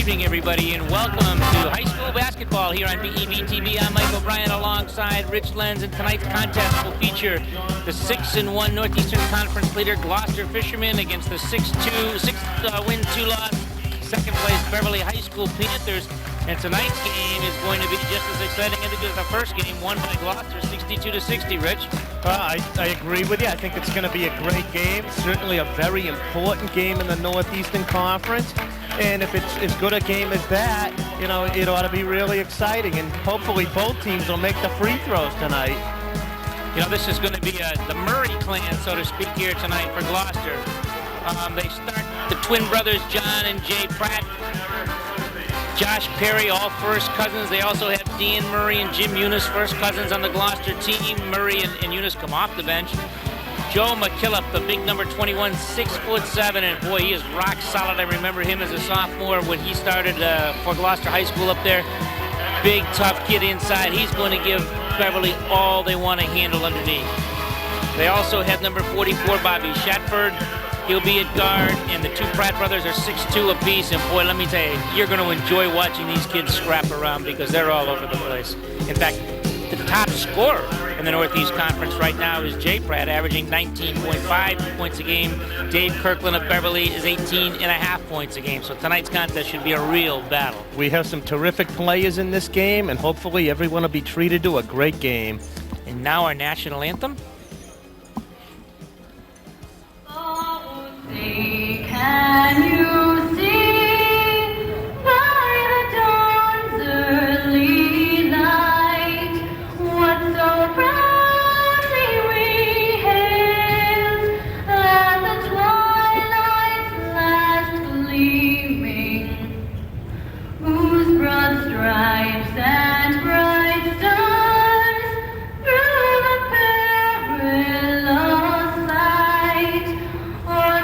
evening, everybody, and welcome to high school basketball here on BEV-TV. I'm Mike O'Brien alongside Rich Lenz, and tonight's contest will feature the 6-1 Northeastern Conference leader Gloucester Fishermen against the 6-win, 2-loss second place Beverly High School Panthers. And tonight's game is going to be just as exciting as the first game, won by Gloucester 62-60, Rich. I agree with you. I think it's going to be a great game. Certainly a very important game in the Northeastern Conference. And if it's as good a game as that, you know, it ought to be really exciting. And hopefully both teams will make the free throws tonight. You know, this is going to be the Murray clan, so to speak, here tonight for Gloucester. They start the twin brothers, John and Jay Pratt. Josh Perry, all first cousins. They also have Dan Murray and Jim Eunice, first cousins on the Gloucester team. Murray and Eunice come off the bench. Joe McKillop, the big number 21, 6'7", and boy, he is rock solid. I remember him as a sophomore when he started for Gloucester High School up there. Big, tough kid inside. He's going to give Beverly all they want to handle underneath. They also have number 44, Bobby Shatford. He'll be at guard, and the two Pratt brothers are 6'2" apiece, and boy, let me tell you, you're going to enjoy watching these kids scrap around because they're all over the place. In fact, the top scorer in the Northeast Conference right now is Jay Pratt, averaging 19.5 points a game. Dave Kirkland of Beverly is 18.5 points a game, so tonight's contest should be a real battle. We have some terrific players in this game, and hopefully everyone will be treated to a great game. And now our national anthem. Can you see by the dawn's early light what so proudly we hailed at the twilight's last gleaming, whose broad stripes and bright stars through the perilous light o'er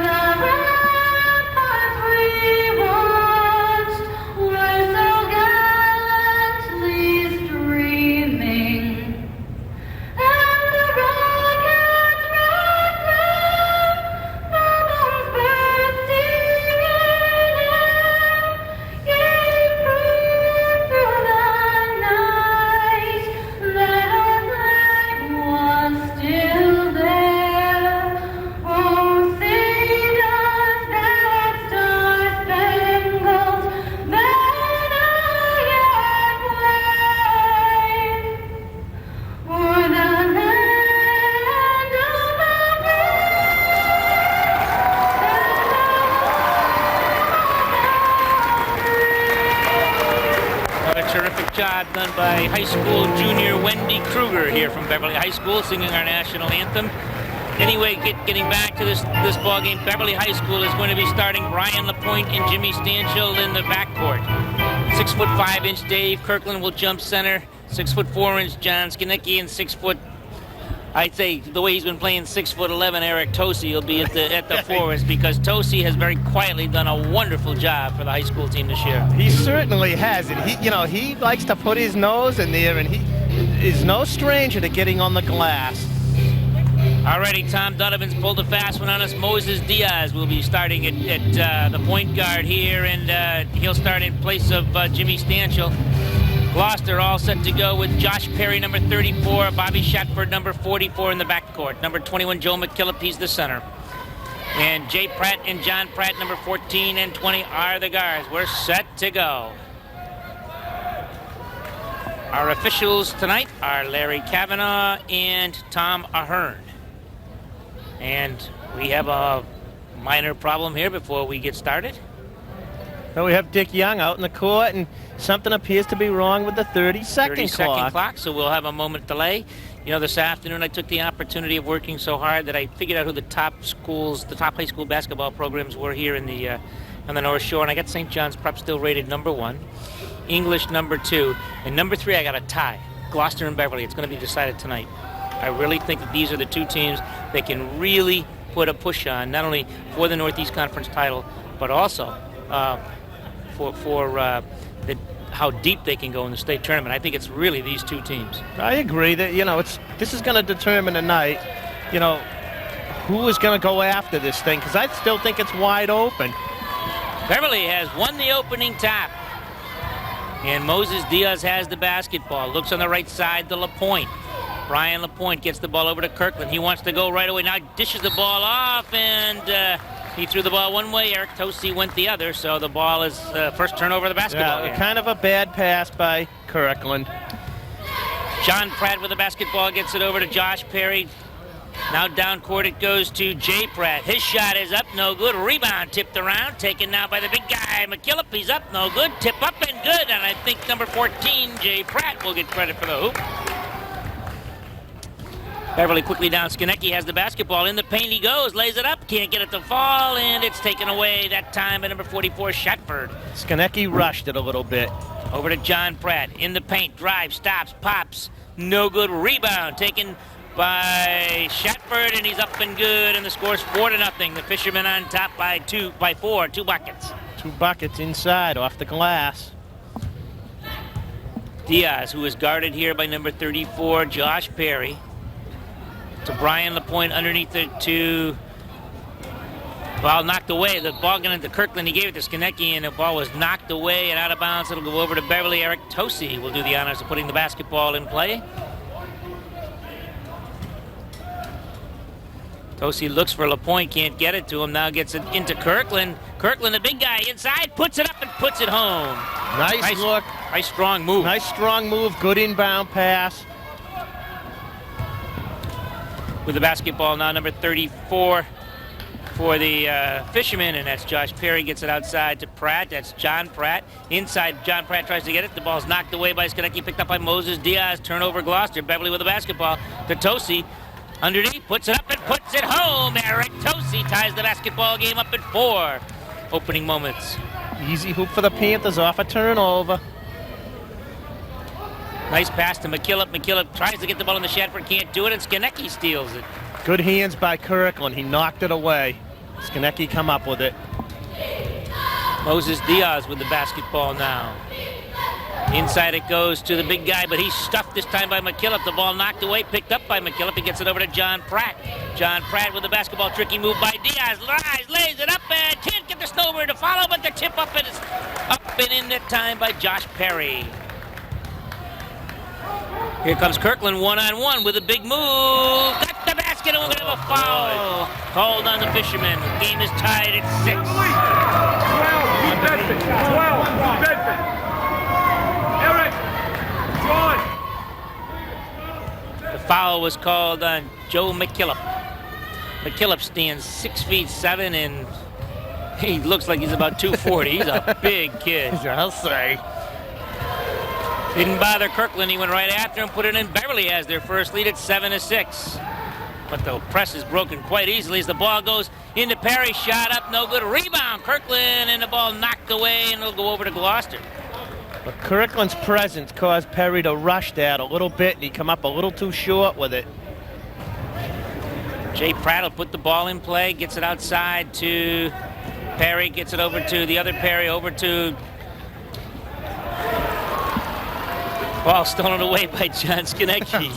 the job done by high school junior Wendy Kruger here from Beverly High School, singing our national anthem. Anyway, getting back to this ball game, Beverly High School is going to be starting Brian LaPointe and Jimmy Stanchill in the backcourt. 6'5" Dave Kirkland will jump center. 6'4" John Skinicki, and I'd say the way he's been playing 6'11", Eric Tosi will be at the forwards, because Tosi has very quietly done a wonderful job for the high school team this year. He certainly has, and he likes to put his nose in there, and he is no stranger to getting on the glass. Alrighty, Tom Donovan's pulled a fast one on us. Moses Diaz will be starting at the point guard here, and he'll start in place of Jimmy Stanchill. Gloucester all set to go with Josh Perry, number 34, Bobby Shatford, number 44 in the backcourt. Number 21, Joe McKillop, he's the center. And Jay Pratt and John Pratt, number 14 and 20, are the guards. We're set to go. Our officials tonight are Larry Kavanaugh and Tom Ahern. And we have a minor problem here before we get started. Well, we have Dick Young out in the court, and something appears to be wrong with the 30-second clock. So we'll have a moment delay. You know, this afternoon I took the opportunity of working so hard that I figured out who the top high school basketball programs were here in the on the North Shore, and I got St. John's Prep still rated number 1, English number 2, and number 3 I got a tie, Gloucester and Beverly. It's going to be decided tonight. I really think that these are the two teams that can really put a push on, not only for the Northeast Conference title, but also for how deep they can go in the state tournament. I think it's really these two teams. I agree that, this is going to determine tonight, who is going to go after this thing, because I still think it's wide open. Beverly has won the opening tap. And Moses Diaz has the basketball. Looks on the right side to LaPointe. Brian LaPointe gets the ball over to Kirkland. He wants to go right away. Now dishes the ball off, and he threw the ball one way. Eric Tosi went the other, so the ball is first turnover of the basketball. Yeah, kind of a bad pass by Kirkland. John Pratt with the basketball gets it over to Josh Perry. Now down court it goes to Jay Pratt. His shot is up, no good. Rebound tipped around, taken now by the big guy, McKillop. He's up, no good. Tip up and good, and I think number 14, Jay Pratt, will get credit for the hoop. Beverly quickly down. Skonecki has the basketball. In the paint he goes. Lays it up. Can't get it to fall. And it's taken away that time by number 44, Shatford. Skonecki rushed it a little bit. Over to John Pratt. In the paint. Drives. Stops. Pops. No good. Rebound. Taken by Shatford. And he's up and good. And the score's 4-0. The Fishermen on top by 4. 2 buckets. 2 buckets inside off the glass. Diaz, who is guarded here by number 34, Josh Perry. To Brian LaPointe underneath it to, ball knocked away. The ball got into Kirkland. He gave it to Skonecki, and the ball was knocked away and out of bounds. It'll go over to Beverly. Eric Tosi will do the honors of putting the basketball in play. Tosi looks for LaPointe, can't get it to him. Now gets it into Kirkland. Kirkland, the big guy inside, puts it up and puts it home. Nice look. Nice strong move. Nice strong move. Good inbound pass. With the basketball now, number 34 for the Fishermen, and that's Josh Perry. Gets it outside to Pratt. That's John Pratt. Inside, John Pratt tries to get it. The ball's knocked away by Skonecki, picked up by Moses Diaz. Turnover Gloucester. Beverly with the basketball to Tosi. Underneath, puts it up and puts it home. Eric Tosi ties the basketball game up at 4. Opening moments. Easy hoop for the Panthers off a turnover. Nice pass to McKillop. McKillop tries to get the ball in the Shatford, can't do it, and Skonecki steals it. Good hands by Kirkland. He knocked it away. Skonecki come up with it. Moses Diaz with the basketball now. Inside it goes to the big guy, but he's stuffed this time by McKillop. The ball knocked away, picked up by McKillop. He gets it over to John Pratt. John Pratt with the basketball. Tricky move by Diaz. Lays it up and can't get the snowbird to follow, but the tip up and it's up and in that time by Josh Perry. Here comes Kirkland one-on-one with a big move. Got the basket, and we're going to have a foul. Called on the Fishermen. The game is tied at 6. 12, Bedford. Eric, John. The foul was called on Joe McKillop. McKillop stands 6'7", and he looks like he's about 240. He's a big kid. I'll say. Didn't bother Kirkland. He went right after him, put it in. Beverly has their first lead at 7-6. But the press is broken quite easily as the ball goes into Perry. Shot up, no good. Rebound, Kirkland, and the ball knocked away, and it'll go over to Gloucester. But Kirkland's presence caused Perry to rush that a little bit, and he come up a little too short with it. Jay Pratt will put the ball in play, gets it outside to Perry, gets it over to the other Perry, over to... Ball stolen away by John Skonecki.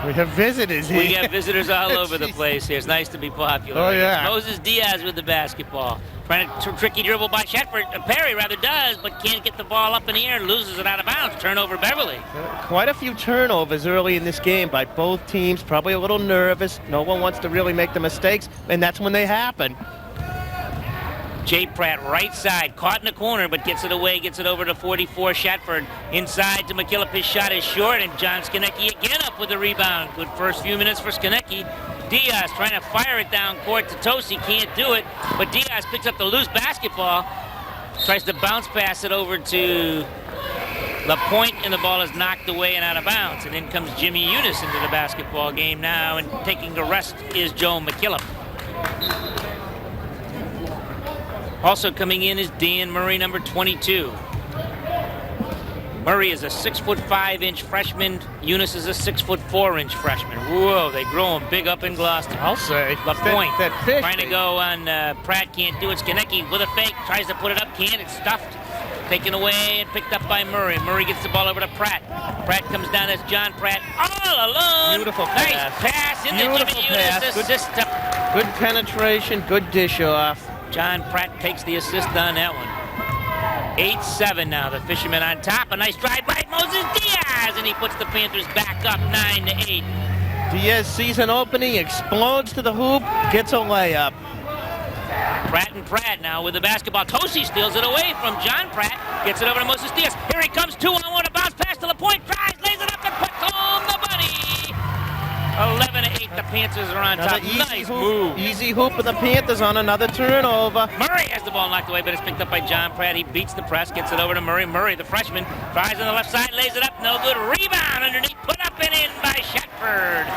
We have visitors here. We got visitors all over the place here. It's nice to be popular. Oh, yeah. Moses Diaz with the basketball. Trying to tricky dribble by Shatford. Perry rather does, but can't get the ball up in the air. Loses it out of bounds. Turnover Beverly. Quite a few turnovers early in this game by both teams. Probably a little nervous. No one wants to really make the mistakes, and that's when they happen. Jay Pratt, right side, caught in the corner, but gets it away, gets it over to 44, Shatford. Inside to McKillop, his shot is short, and John Skonecki again up with the rebound. Good first few minutes for Skonecki. Diaz trying to fire it down court to Tosi, can't do it, but Diaz picks up the loose basketball, tries to bounce pass it over to LaPointe, and the ball is knocked away and out of bounds. And in comes Jimmy Eunice into the basketball game now, and taking the rest is Joe McKillop. Also coming in is Dan Murray, number 22. Murray is a 6'5" freshman. Eunice is a 6'4" freshman. Whoa, they grow him big up in Gloucester. I'll say. LaPointe that fish trying to go on Pratt, can't do it. Skonecki with a fake, tries to put it up, can't. It's stuffed. Taken away and picked up by Murray. Murray gets the ball over to Pratt. Pratt comes down as John Pratt all alone. Beautiful nice pass. Pass into Beautiful Jimmy Eunice. pass. Good penetration, good dish off. John Pratt takes the assist on that one. 8-7 now. The Fishermen on top. A nice drive by Moses Diaz, and he puts the Panthers back up 9-8. Diaz season opening, explodes to the hoop, gets a layup. Pratt and Pratt now with the basketball. Tosi steals it away from John Pratt. Gets it over to Moses Diaz. Here he comes, 2-on-1, a bounce pass to the point. Tries, lays it up and puts home the bunny. 11-8, the Panthers are on top. Nice move. Easy hoop of the Panthers on another turnover. Murray has the ball knocked away, but it's picked up by John Pratt. He beats the press, gets it over to Murray. Murray, the freshman, tries on the left side, lays it up. No good. Rebound underneath, put up and in by Shetford.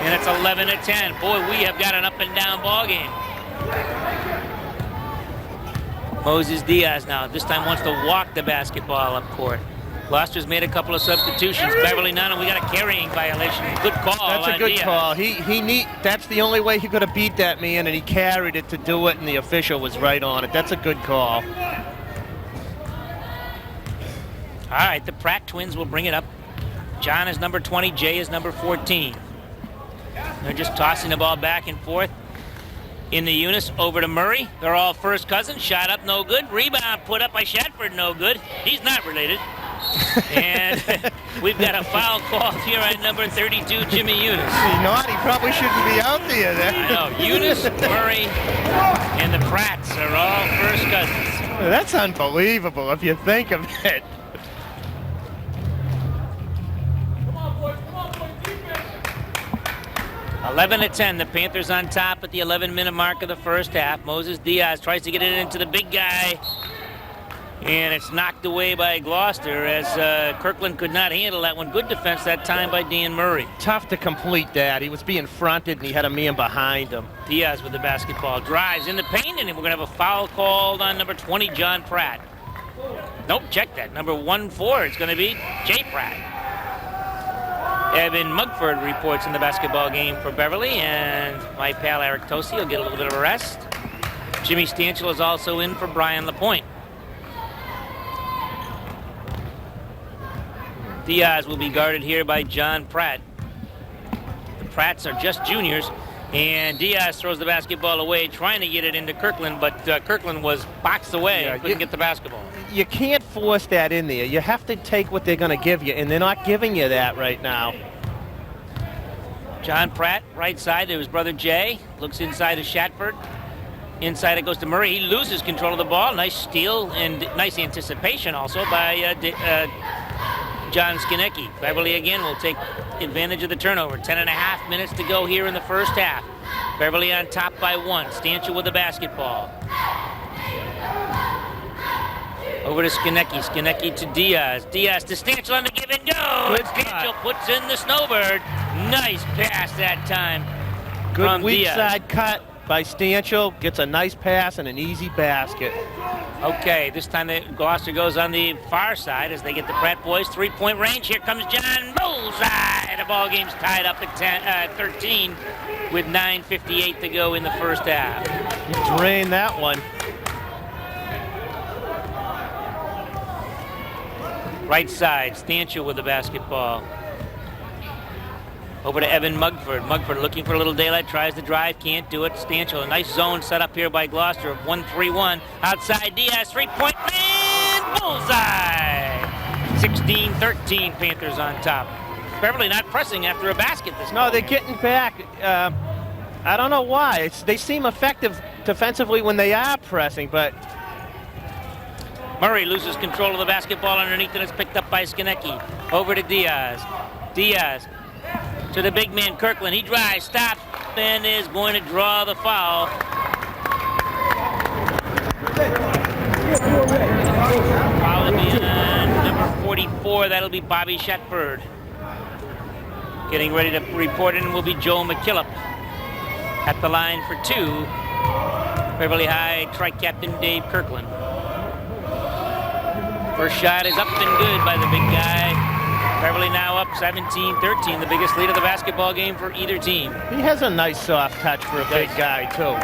And it's 11-10. Boy, we have got an up and down ball game. Moses Diaz now, this time wants to walk the basketball up court. Gloucester's made a couple of substitutions. Beverly none, and we got a carrying violation. Good call. That's a good Diaz. call. That's the only way he could have beat that man, and he carried it to do it, and the official was right on it. That's a good call. All right, the Pratt twins will bring it up. John is number 20, Jay is number 14. They're just tossing the ball back and forth. In the Eunice, over to Murray. They're all first cousins. Shot up, no good. Rebound put up by Shatford, no good. He's not related. And we've got a foul call here on number 32, Jimmy Eunice. He naughty, probably shouldn't be out there then. I know. Eunice, Murray, and the Pratts are all first cousins. That's unbelievable if you think of it. 11-10, the Panthers on top at the 11-minute mark of the first half. Moses Diaz tries to get it into the big guy, and it's knocked away by Gloucester as Kirkland could not handle that one. Good defense that time by Dan Murray. Tough to complete that. He was being fronted, and he had a man behind him. Diaz with the basketball, drives in the paint, and we're going to have a foul called on number 20, John Pratt. Nope, check that. Number 1-4, it's going to be Jay Pratt. Evan Mugford reports in the basketball game for Beverly, and my pal Eric Tosi will get a little bit of a rest. Jimmy Stanchel is also in for Brian LaPointe. Diaz will be guarded here by John Pratt. The Pratts are just juniors, and Diaz throws the basketball away, trying to get it into Kirkland, but Kirkland was boxed away and couldn't get the basketball. You can't force that in there. You have to take what they're going to give you, and they're not giving you that right now. John Pratt, right side to his brother Jay, looks inside to Shatford. Inside it goes to Murray. He loses control of the ball. Nice steal and nice anticipation also by John Skinecki. Beverly again will take advantage of the turnover. 10.5 minutes to go here in the first half. Beverly on top by 1. Stanchel with the basketball. Over to Skinecki. Skinecki to Diaz. Diaz to Stanchel on the give and go. Good Stanchel puts in the snowbird. Nice pass that time. Good from weak Diaz. side cut by Stanchel. Gets a nice pass and an easy basket. Okay, this time Gloucester goes on the far side as they get the Pratt boys. 3-point range. Here comes John. Bullseye. The ball game's tied up at 13 with 9:58 to go in the first half. He drained that one. Right side, Stanchel with the basketball. Over to Evan Mugford. Mugford looking for a little daylight, tries to drive, can't do it. Stanchel, a nice zone set up here by Gloucester of 1-3-1. Outside Diaz, 3-point man, bullseye! 16-13, Panthers on top. Beverly not pressing after a basket this No, they're getting back. I don't know why. They seem effective defensively when they are pressing, but... Murray loses control of the basketball underneath, and it's picked up by Skinecki. Over to Diaz. Diaz to the big man, Kirkland. He drives, stops, and is going to draw the foul. Foul to be on number 44. That'll be Bobby Shatford. Getting ready to report in will be Joe McKillop. At the line for 2, Beverly High tri-captain Dave Kirkland. First shot is up and good by the big guy. Beverly now up 17-13, the biggest lead of the basketball game for either team. He has a nice soft touch for a big guy, too.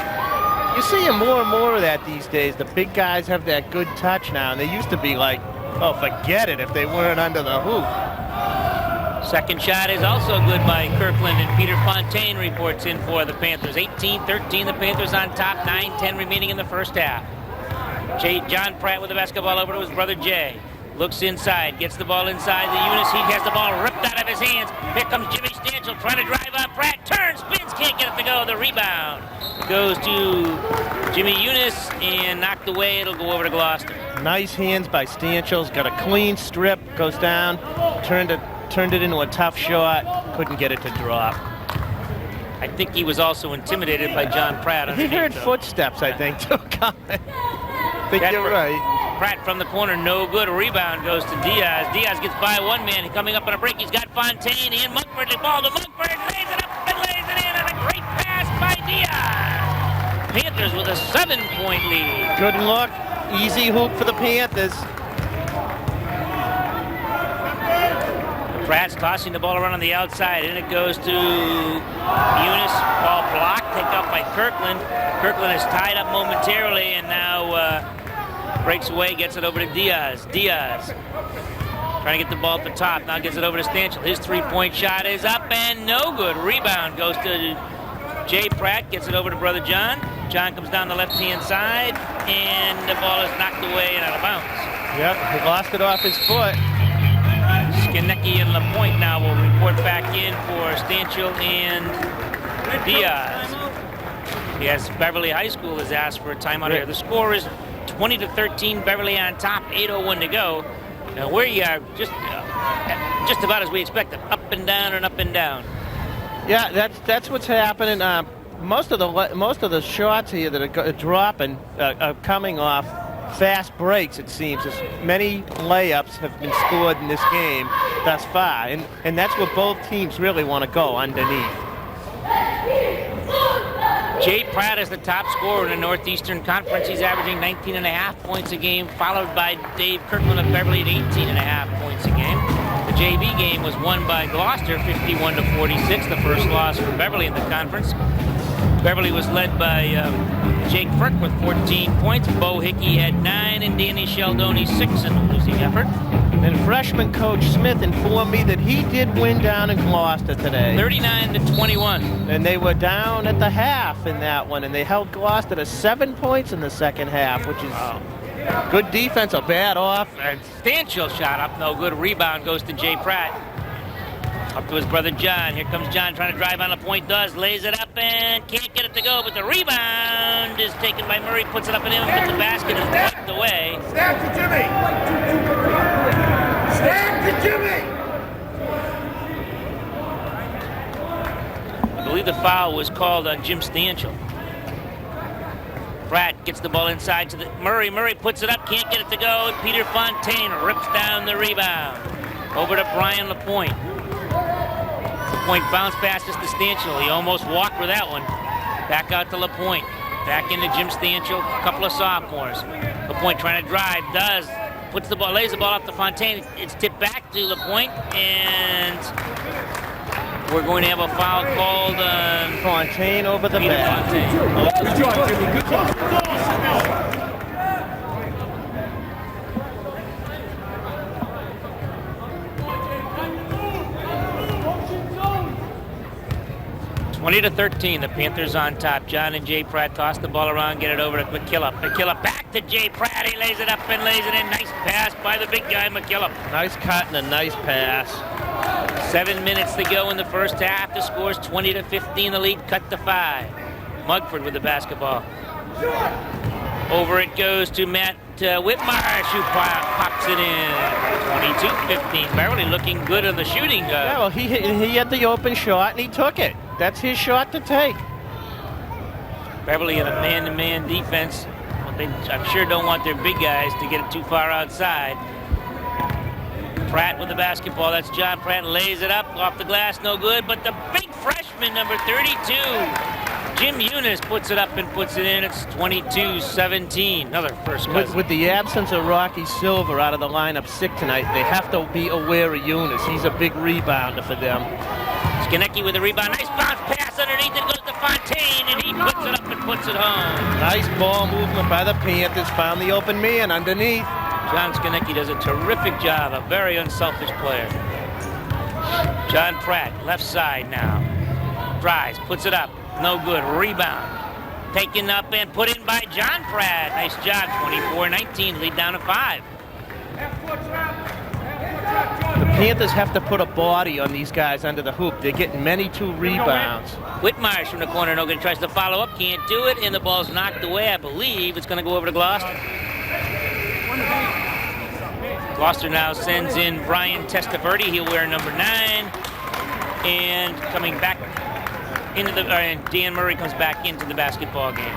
You see him more and more of that these days. The big guys have that good touch now, and they used to be like, oh, forget it if they weren't under the hoop. Second shot is also good by Kirkland, and Peter Fontaine reports in for the Panthers. 18-13, the Panthers on top, 9-10 remaining in the first half. John Pratt with the basketball over to his brother Jay. Looks inside, gets the ball inside the Eunice. He has the ball ripped out of his hands. Here comes Jimmy Stanchel trying to drive on Pratt. Turns, spins, can't get it to go. The rebound goes to Jimmy Eunice and knocked away. It'll go over to Gloucester. Nice hands by Stanchel. Got a clean strip, goes down, turned it into a tough shot. Couldn't get it to drop. I think he was also intimidated by John Pratt. He heard footsteps, I think, too, coming. I think you're right. Pratt from the corner, no good. Rebound goes to Diaz. Diaz gets by one man. Coming up on a break, he's got Fontaine and Mugford. The ball to Mugford, lays it up and lays it in, and a great pass by Diaz. Panthers with a 7-point lead. Good look. Easy hoop for the Panthers. Pratt's tossing the ball around on the outside, and it goes to Eunice. Ball blocked, taken up by Kirkland. Kirkland is tied up momentarily, and now breaks away, gets it over to Diaz. Diaz trying to get the ball at the top, now gets it over to Stanchel. His three-point shot is up and no good. Rebound goes to Jay Pratt, gets it over to brother John. John comes down the left-hand side, and the ball is knocked away and out of bounds. Yep, he lost it off his foot. Skinecki and LaPointe now will report back in for Stanchel and Diaz. Yes, Beverly High School has asked for a timeout here. The score is 20-13, Beverly on top, 8:01 to go. Now where you are, just about as we expected, up and down and up and down. Yeah, that's what's happening. Most of the shots here that are dropping are coming off fast breaks. It seems as many layups have been scored in this game thus far, and that's where both teams really want to go, underneath. Jay Pratt is the top scorer in the Northeastern Conference. He's averaging 19.5 points a game, followed by Dave Kirkland of Beverly at 18.5 points a game. The JV game was won by Gloucester, 51-46, the first loss for Beverly in the conference. Beverly was led by Jake Frick with 14 points. Bo Hickey had 9, and Danny Sheldoni 6 in the losing effort. And freshman coach Smith informed me that he did win down in Gloucester today. 39-21. And they were down at the half in that one, and they held Gloucester to 7 points in the second half, which is good defense, a bad offense. Stanchel shot up, no good. Rebound goes to Jay Pratt. Up to his brother John. Here comes John trying to drive on the point. Lays it up and can't get it to go, but the rebound is taken by Murray, puts it up and in, but the basket is knocked away. Snap to Jimmy! Snap to Jimmy! I believe the foul was called on Jim Stanchel. Pratt gets the ball inside to the Murray. Murray puts it up, can't get it to go. Peter Fontaine rips down the rebound. Over to Brian LaPointe. LaPointe bounce passes to Stanchel. He almost walked with that one. Back out to LaPointe. Back into Jim Stanchel. A couple of sophomores. LaPointe trying to drive. Does. Puts the ball, lays the ball up to Fontaine. It's tipped back to LaPointe, and we're going to have a foul called on Fontaine over the Peter back. Fontaine. Good job, Jimmy. Good job. 20-13, the Panthers on top. John and Jay Pratt toss the ball around, get it over to McKillop. McKillop back to Jay Pratt. He lays it up and lays it in. Nice pass by the big guy, McKillop. Nice cut and a nice pass. 7 minutes to go in the first half. The score's 20-15. The lead cut to 5. Mugford with the basketball. Over it goes to Matt Whitmarsh, who pops it in. 22-15. Beverly looking good on the shooting. Yeah, well, he had the open shot and he took it. That's his shot to take. Beverly in a man-to-man defense. They, I'm sure, don't want their big guys to get it too far outside. Pratt with the basketball. That's John Pratt. Lays it up off the glass. No good. But the big freshman, number 32, Jim Eunice, puts it up and puts it in. It's 22-17. Another first cousin. With the absence of Rocky Silver out of the lineup sick tonight, they have to be aware of Eunice. He's a big rebounder for them. Skinecki with the rebound. Nice bounce pass underneath. It goes to Fontaine, and he puts it up and puts it home. Nice ball movement by the Panthers. Found the open man underneath. John Skinecki does a terrific job. A very unselfish player. John Pratt, left side now. Drives, puts it up. No good. Rebound. Taken up and put in by John Pratt. Nice job. 24-19. Lead down to 5. The Panthers have to put a body on these guys under the hoop. They're getting many 2 rebounds. Whitmarsh from the corner. No good. Tries to follow up. Can't do it. And the ball's knocked away. I believe it's going to go over to Gloucester. Gloucester now sends in Brian Testaverde. He'll wear number 9. And coming back into the, and Dan Murray comes back into the basketball game.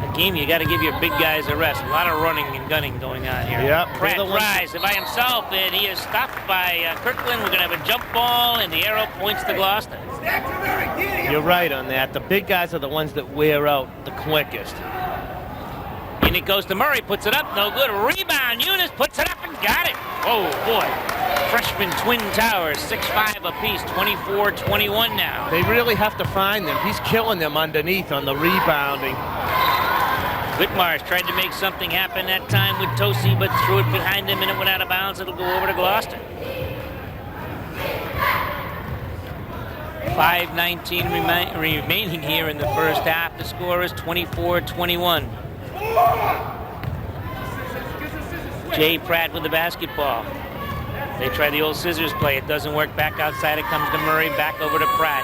A game you got to give your big guys a rest. A lot of running and gunning going on here. Yep. Pratt tries by himself, and he is stopped by Kirkland. We're going to have a jump ball, and the arrow points to Gloucester. You're right on that. The big guys are the ones that wear out the quickest. And it goes to Murray, puts it up, no good. Rebound, Eunice puts it up and got it. Oh, boy. Freshman Twin Towers, 6'5" apiece, 24-21 now. They really have to find them. He's killing them underneath on the rebounding. Whitmarsh tried to make something happen that time with Tosi, but threw it behind him and it went out of bounds. It'll go over to Gloucester. 5:19 remaining here in the first half. The score is 24-21. Jay Pratt with the basketball. They try the old scissors play. It doesn't work. Back outside it comes to Murray. Back over to Pratt.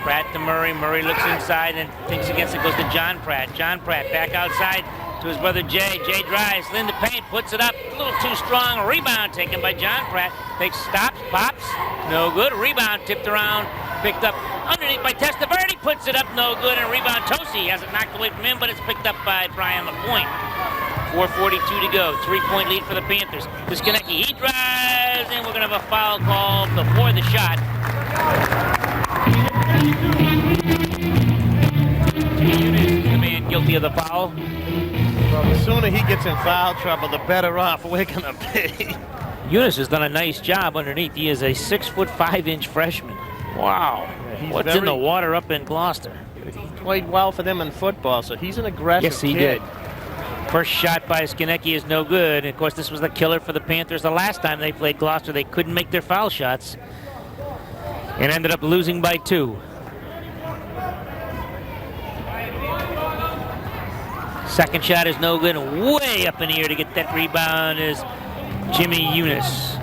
Pratt to Murray. Murray looks inside and thinks against it. Goes to John Pratt. John Pratt back outside to his brother Jay. Jay drives. Linda Payne puts it up. A little too strong. Rebound taken by John Pratt. Takes stops. Pops. No good. Rebound tipped around. Picked up underneath by Testaverde. Puts it up. No good. And rebound Tosi has it knocked away from him, but it's picked up by Brian LaPointe. 4:42 to go. 3-point lead for the Panthers. To Skonecki. He drives, and we're going to have a foul call before the shot. The man guilty of the foul. Well, the sooner he gets in foul trouble, the better off we're going to be. Eunice has done a nice job underneath. He is a 6'5" freshman. Wow. Yeah, what's in the water up in Gloucester? He played well for them in football, so he's an aggressive kid. Yes, he did. First shot by Skonecki is no good. And of course, this was the killer for the Panthers. The last time they played Gloucester, they couldn't make their foul shots and ended up losing by 2. Second shot is no good. Way up in the air to get that rebound is Jimmy Eunice.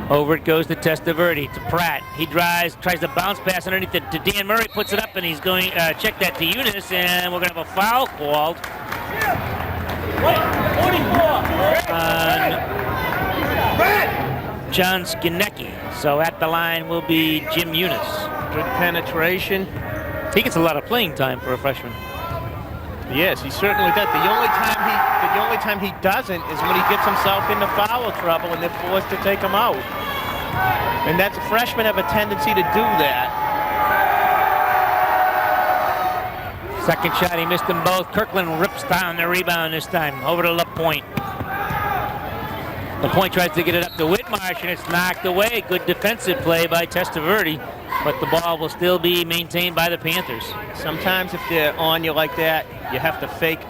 Over it goes to Testaverde, to Pratt. He drives, tries to bounce pass underneath it to Dan Murray, puts it up, and he's going check that to Eunice, and we're going to have a foul called on John Skonecki. So at the line will be Jim Eunice. Good penetration. He gets a lot of playing time for a freshman. Yes, he certainly does. The only time he doesn't is when he gets himself into foul trouble and they're forced to take him out. And that's freshmen have a tendency to do that. Second shot, he missed them both. Kirkland rips down the rebound this time. Over to LaPointe. LaPointe tries to get it up to Whitmarsh, and it's knocked away. Good defensive play by Testaverde, but the ball will still be maintained by the Panthers. Sometimes if they're on you like that, you have to fake,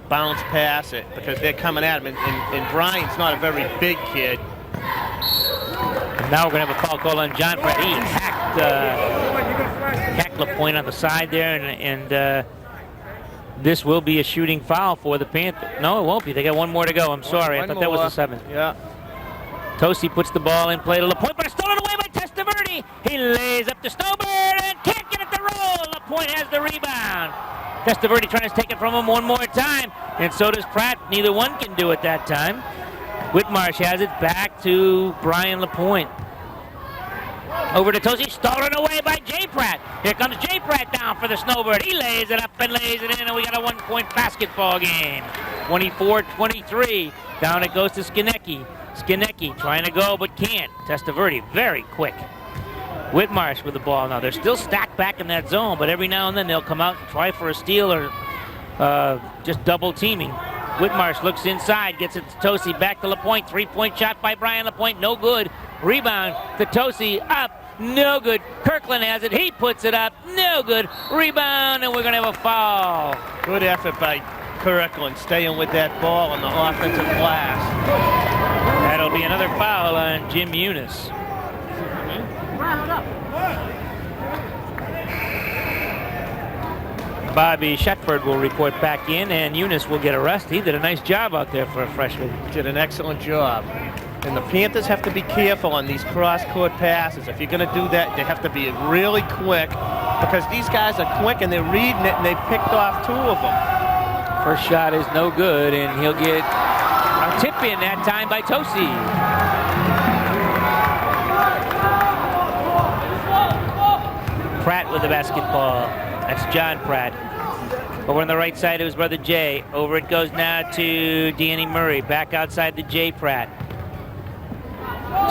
bounce past it, because they're coming at him. And Brian's not a very big kid. And now we're going to have a foul call on John Pratt. He hacked LaPointe on the side there, and this will be a shooting foul for the Panthers. No, it won't be. They got one more to go. I'm sorry. I thought that was the 7th. Yeah. Tosi puts the ball in play to LaPointe, but it's stolen away by Testaverde. He lays up to Snowbird and can't get it to roll. LaPointe has the rebound. Testaverde trying to take it from him one more time, and so does Pratt. Neither one can do it that time. Whitmarsh has it back to Brian LaPointe. Over to Tosi, stolen away by Jay Pratt. Here comes Jay Pratt down for the Snowbird. He lays it up and lays it in, and we got a 1-point basketball game. 24-23. Down it goes to Skonecki. Skonecki trying to go but can't. Testaverde very quick. Whitmarsh with the ball now. They're still stacked back in that zone, but every now and then they'll come out and try for a steal or just double teaming. Whitmarsh looks inside, gets it to Tosi, back to LaPointe. 3-point shot by Brian LaPointe, no good. Rebound to Tosi, up, no good. Kirkland has it, he puts it up, no good. Rebound, and we're going to have a foul. Good effort by Kirkland staying with that ball on the offensive glass. That'll be another foul on Jim Eunice. Bobby Shetford will report back in, and Eunice will get a rest. He did a nice job out there for a freshman. Did an excellent job. And the Panthers have to be careful on these cross-court passes. If you're going to do that, they have to be really quick, because these guys are quick and they're reading it, and they picked off 2 of them. First shot is no good, and he'll get a tip in that time by Tosi. Pratt with the basketball. That's John Pratt. Over on the right side of his brother Jay. Over it goes now to Danny Murray. Back outside to Jay Pratt.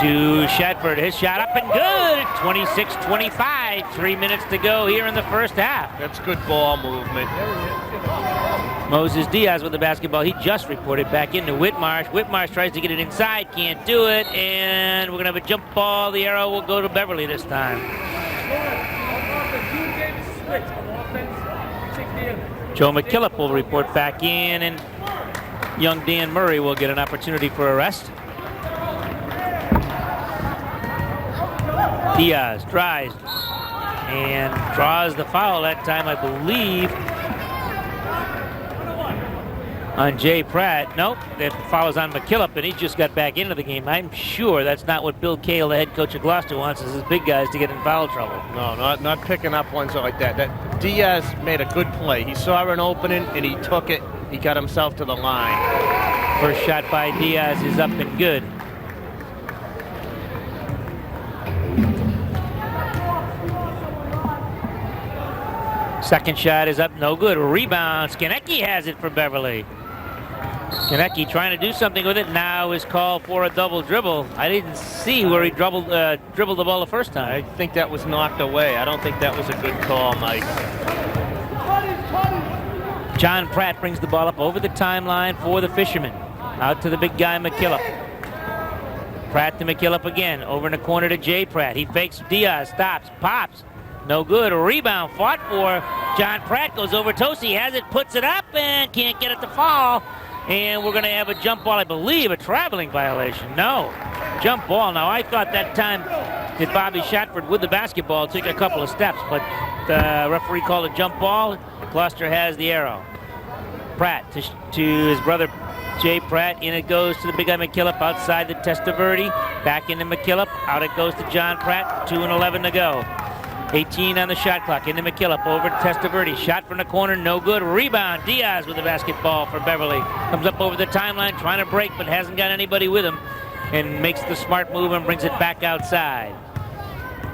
To Shetford. His shot up and good. 26-25. 3 minutes to go here in the first half. That's good ball movement. Moses Diaz with the basketball. He just reported back into Whitmarsh. Whitmarsh tries to get it inside. Can't do it. And we're going to have a jump ball. The arrow will go to Beverly this time. Joe McKillop will report back in, and young Dan Murray will get an opportunity for a rest. Diaz drives and draws the foul that time, I believe, on Jay Pratt. Nope, that foul is on McKillop, and he just got back into the game. I'm sure that's not what Bill Cale, the head coach of Gloucester, wants, is his big guys to get in foul trouble. No, not picking up ones like that. Diaz made a good play. He saw an opening, and he took it. He got himself to the line. First shot by Diaz is up and good. Second shot is up, no good. Rebound. Skanecki has it for Beverly. Skanecki trying to do something with it. Now is called for a double dribble. I didn't see where he dribbled the ball the first time. I think that was knocked away. I don't think that was a good call, Mike. John Pratt brings the ball up over the timeline for the Fishermen. Out to the big guy, McKillop. Pratt to McKillop again. Over in the corner to Jay Pratt. He fakes Diaz, stops, pops. No good. A rebound fought for. John Pratt goes over. Tosi has it, puts it up, and can't get it to fall. And we're going to have a jump ball, I believe, a traveling violation. No, jump ball. Now, I thought that time that Bobby Shatford with the basketball took a couple of steps, but the referee called a jump ball. Gloucester has the arrow. Pratt to his brother Jay Pratt. In it goes to the big guy McKillop outside the Testaverde. Back into McKillop. Out it goes to John Pratt. 2:11 to go. 18 on the shot clock. Into McKillop. Over to Testaverde. Shot from the corner. No good. Rebound. Diaz with the basketball for Beverly. Comes up over the timeline trying to break, but hasn't got anybody with him. And makes the smart move and brings it back outside.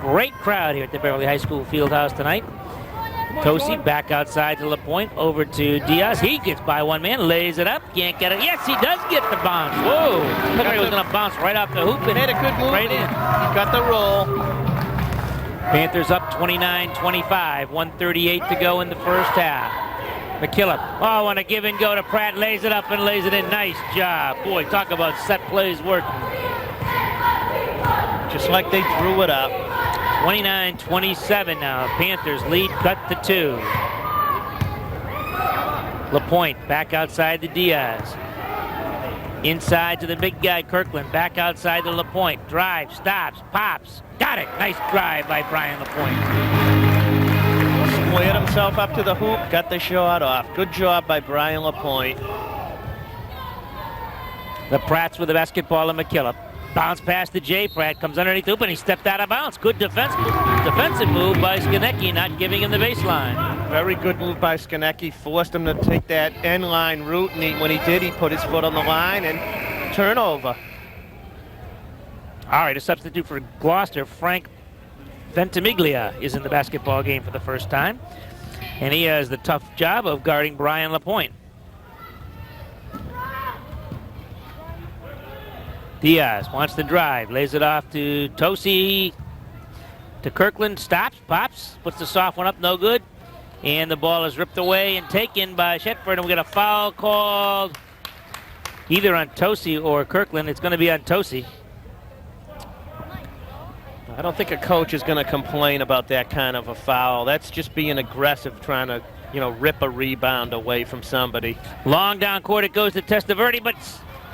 Great crowd here at the Beverly High School Fieldhouse tonight. Tosi back outside to LaPointe. Over to Diaz. He gets by one man. Lays it up. Can't get it. Yes, he does get the bounce. Whoa. I thought he was going to bounce right off the hoop. And made a good move. Right in. He got the roll. Panthers up 29-25. 1:38 to go in the first half. McKillop. Oh, on a give and go to Pratt. Lays it up and lays it in. Nice job. Boy, talk about set plays working. Just like they drew it up. 29-27 now. Panthers lead cut to 2. LaPointe back outside to Diaz. Inside to the big guy Kirkland. Back outside to LaPointe. Drive, stops, pops. Got it. Nice drive by Brian LaPointe. Squared himself up to the hoop. Got the shot off. Good job by Brian LaPointe. The Pratts with the basketball and McKillop. Bounce pass to Jay Pratt. Comes underneath the hoop and he stepped out of bounds. Good defensive move by Skanecki, not giving him the baseline. Very good move by Skanecki. Forced him to take that end line route, and when he did, he put his foot on the line and turnover. All right, a substitute for Gloucester, Frank Ventimiglia, is in the basketball game for the first time. And he has the tough job of guarding Brian LaPointe. Diaz wants to drive, lays it off to Tosi, to Kirkland, stops, pops, puts the soft one up, no good. And the ball is ripped away and taken by Shetford, and we get a foul called either on Tosi or Kirkland. It's going to be on Tosi. I don't think a coach is going to complain about that kind of a foul. That's just being aggressive, trying to rip a rebound away from somebody. Long down court it goes to Testaverde, but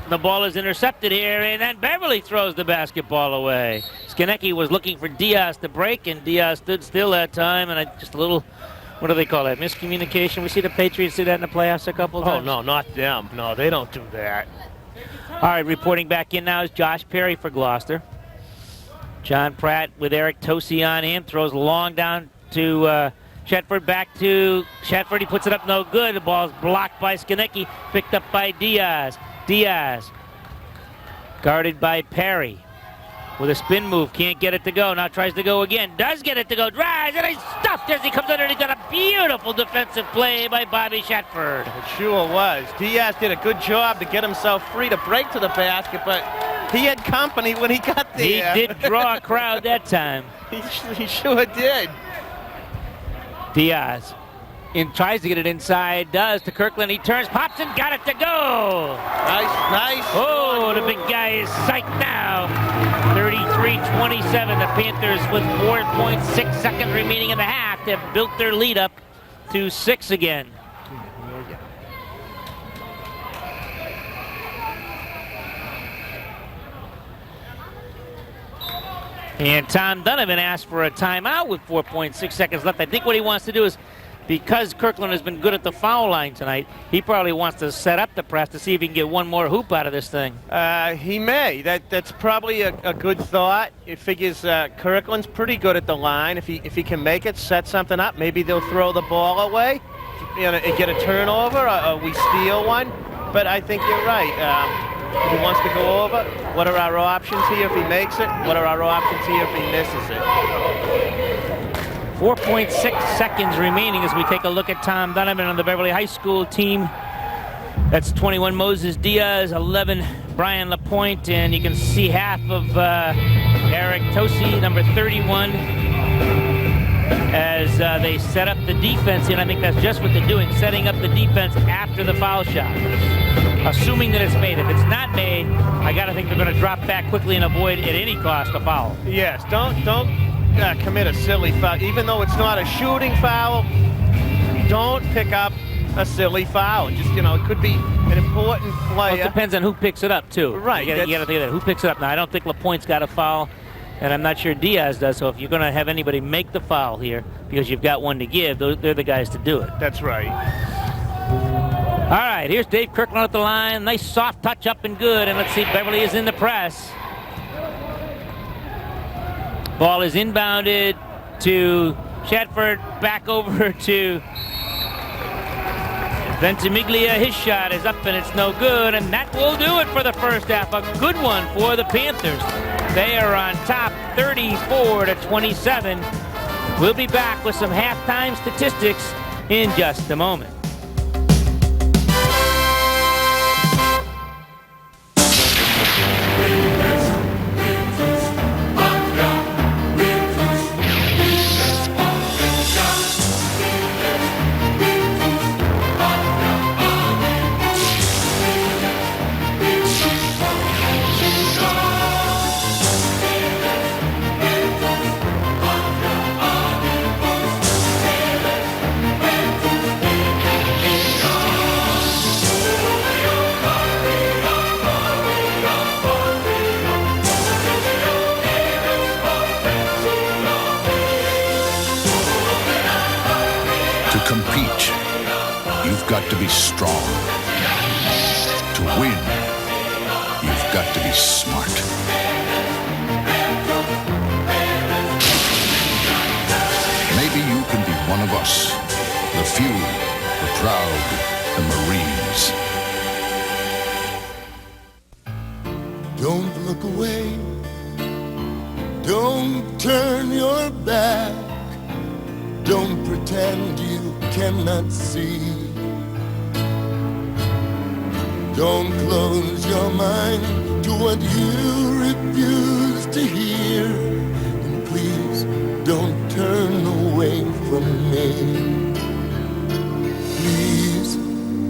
the ball is intercepted here, and then Beverly throws the basketball away. Skonecki was looking for Diaz to break, and Diaz stood still that time, and just a little, what do they call that, miscommunication? We see the Patriots do that in the playoffs a couple of times. Oh, no, not them. No, they don't do that. All right, reporting back in now is Josh Perry for Gloucester. John Pratt with Eric Tosi on him, throws long down to Shetford, back to Shetford. He puts it up, no good. The ball's blocked by Skonecki, picked up by Diaz. Diaz, guarded by Perry, with a spin move, can't get it to go. Now tries to go again, does get it to go, drives, and he's stuffed as he comes underneath. Got a beautiful defensive play by Bobby Shetford. It sure was. Diaz did a good job to get himself free to break to the basket, but he had company when he got there. He did draw a crowd that time. He sure did. Diaz tries to get it inside, does to Kirkland. He turns, pops, and got it to go. Nice. Oh, the big guy is psyched now. 33-27. The Panthers with 4.6 seconds remaining in the half. They've built their lead up to 6 again. And Tom Donovan asked for a timeout with 4.6 seconds left. I think what he wants to do is, because Kirkland has been good at the foul line tonight, he probably wants to set up the press to see if he can get one more hoop out of this thing. He may. That's probably a good thought. It figures Kirkland's pretty good at the line. If he can make it, set something up, maybe they'll throw the ball away, and get a turnover, or we steal one. But I think you're right. He wants to go over. What are our options here if he makes it? What are our options here if he misses it? 4.6 seconds remaining as we take a look at Tom Donovan on the Beverly High School team. That's 21 Moses Diaz, 11 Brian LaPointe, and you can see half of Eric Tosi, number 31, as they set up the defense. And I think that's just what they're doing, setting up the defense after the foul shot, assuming that it's made. If it's not made, I got to think they're going to drop back quickly and avoid at any cost a foul. Yes, don't commit a silly foul. Even though it's not a shooting foul, don't pick up a silly foul. Just, it could be an important player. Well, it depends on who picks it up, too. Right. You got to think of that. Who picks it up? Now, I don't think LaPointe's got a foul, and I'm not sure Diaz does. So if you're going to have anybody make the foul here because you've got one to give, they're the guys to do it. That's right. All right, here's Dave Kirkland at the line. Nice soft touch up and good. And let's see, Beverly is in the press. Ball is inbounded to Shetford, back over to Ventimiglia. His shot is up and it's no good, and that will do it for the first half. A good one for the Panthers. They are on top 34-27. We'll be back with some halftime statistics in just a moment. Compete, you've got to be strong. To win, you've got to be smart. Maybe you can be one of us, the few, the proud, the Marines. Don't look away. Don't turn your back. Don't pretend you cannot see. Don't close your mind to what you refuse to hear. And please don't turn away from me. Please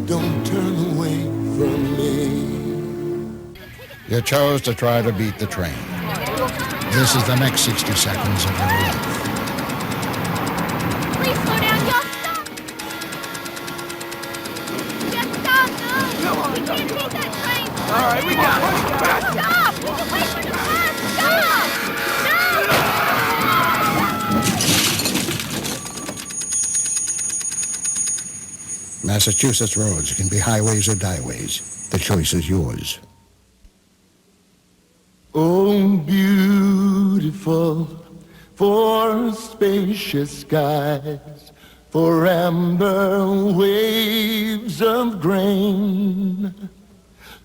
don't turn away from me. You chose to try to beat the train. This is the next 60 seconds of your life. Please slow down, y'all. Stop. All right, we got it. Stop! Wait for the pass! Stop! Massachusetts roads can be highways or dieways. The choice is yours. Oh, beautiful, for spacious skies, for amber waves of grain,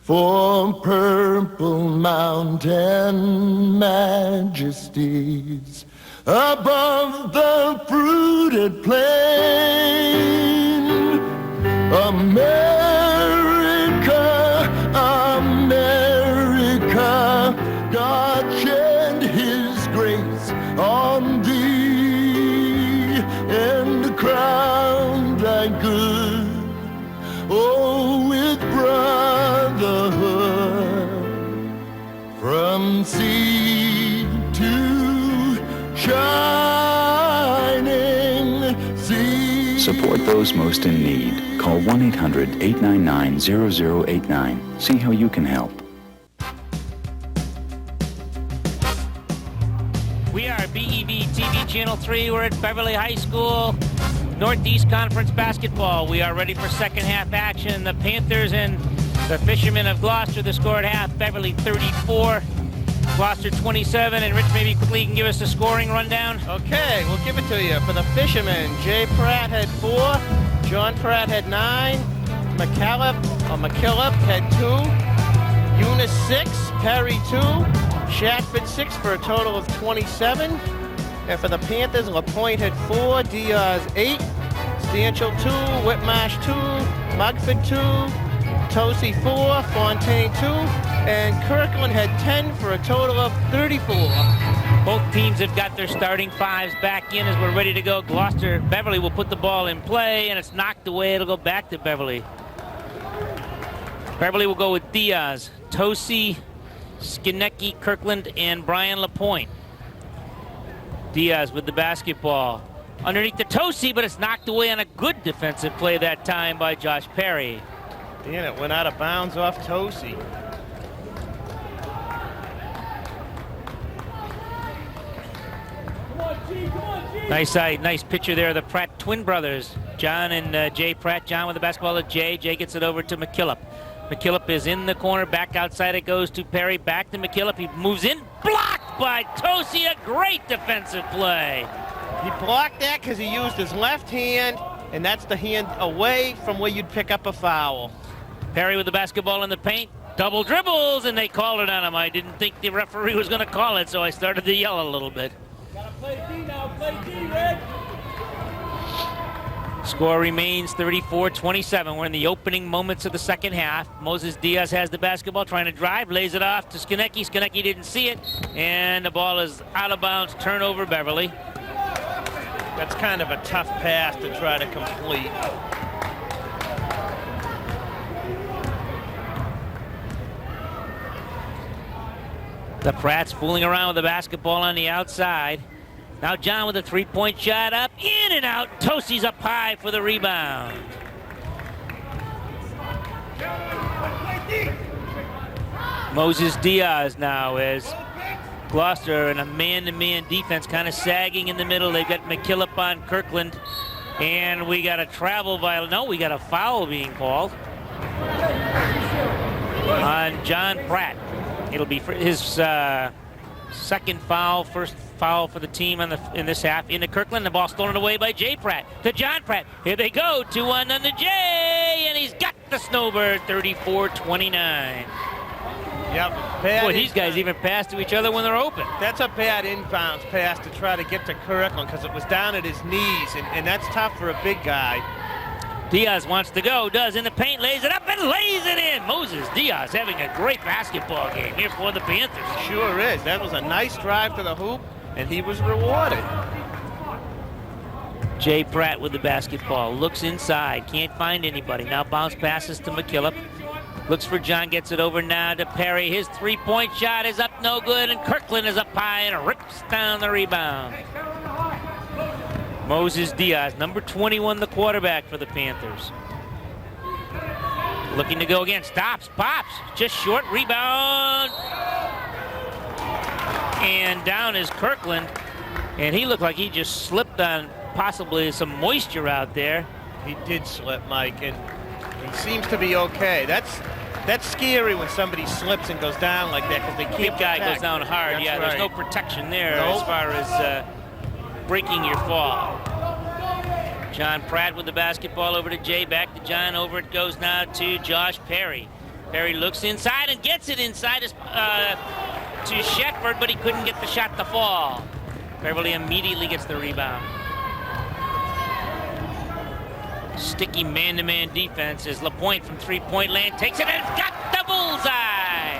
for purple mountain majesties above the fruited plain. America, America, God shed his grace on thee and crowned thy good, oh, with brotherhood, from sea to shining sea. Support those most in need. Call 1-800-899-0089. See how you can help. We are BEB TV Channel 3. We're at Beverly High School, Northeast Conference basketball. We are ready for second half action. The Panthers and the Fishermen of Gloucester, the score at half. Beverly 34, Gloucester 27. And Rich, maybe quickly you can give us a scoring rundown. Okay, we'll give it to you. For the Fishermen, Jay Pratt had 4, John Pratt had 9, McKillop had 2, Eunice 6, Perry 2, Shatford 6 for a total of 27. And for the Panthers, LaPointe had 4, Diaz 8, Stanchel 2, Whitmarsh 2, Mugford 2, Tosi 4, Fontaine 2, and Kirkland had 10 for a total of 34. Both teams have got their starting fives back in as we're ready to go. Beverly will put the ball in play, and it's knocked away. It'll go back to Beverly. Beverly will go with Diaz, Tosi, Skinecki, Kirkland, and Brian LaPointe. Diaz with the basketball. Underneath the Tosi, but it's knocked away on a good defensive play that time by Josh Perry. And it went out of bounds off Tosi. Nice picture there of the Pratt twin brothers, John and Jay Pratt. John with the basketball to Jay. Jay gets it over to McKillop. McKillop is in the corner. Back outside it goes to Perry. Back to McKillop. He moves in. Blocked by Tosi. A great defensive play. He blocked that because he used his left hand, and that's the hand away from where you'd pick up a foul. Perry with the basketball in the paint. Double dribbles, and they called it on him. I didn't think the referee was going to call it, so I started to yell a little bit. Gotta play D now. Play D, Red. Score remains 34-27. We're in the opening moments of the second half. Moses Diaz has the basketball, trying to drive, lays it off to Skinecki. Skinecki didn't see it, and the ball is out of bounds. Turnover, Beverly. That's kind of a tough pass to try to complete. The Pratts fooling around with the basketball on the outside. Now John with a three-point shot up, in and out. Tosi's up high for the rebound. Moses Diaz now as Gloucester in a man-to-man defense, kind of sagging in the middle. They've got McKillop on Kirkland, and we got a travel violation. No, we got a foul being called on John Pratt. It'll be his second foul, first foul for the team in this half. Into Kirkland, the ball stolen away by Jay Pratt to John Pratt. Here they go, 2-1 on the Jay, and he's got the snowbird, 34-29. Yep. Boy, these guys even pass to each other when they're open. That's a bad inbounds pass to try to get to Kirkland because it was down at his knees, and that's tough for a big guy. Diaz wants to go, does in the paint, lays it up and lays it in. Moses Diaz having a great basketball game here for the Panthers. Sure is. That was a nice drive to the hoop, and he was rewarded. Jay Pratt with the basketball, looks inside, can't find anybody. Now bounce passes to McKillop. Looks for John, gets it over now to Perry. His three-point shot is up, no good, and Kirkland is up high and rips down the rebound. Moses Diaz, number 21, the quarterback for the Panthers. Looking to go again. Stops. Pops. Just short. Rebound. And down is Kirkland. And he looked like he just slipped on possibly some moisture out there. He did slip, Mike, and he seems to be okay. That's scary when somebody slips and goes down like that because they can't Big guy protect. goes down hard. That's Yeah, right. there's no protection there Nope. as far as breaking your fall. John Pratt with the basketball over to Jay. Back to John. Over it goes now to Josh Perry. Perry looks inside and gets it inside to Shetford, but he couldn't get the shot to fall. Beverly immediately gets the rebound. Sticky man-to-man defense as LaPointe from three-point land takes it and got the bullseye.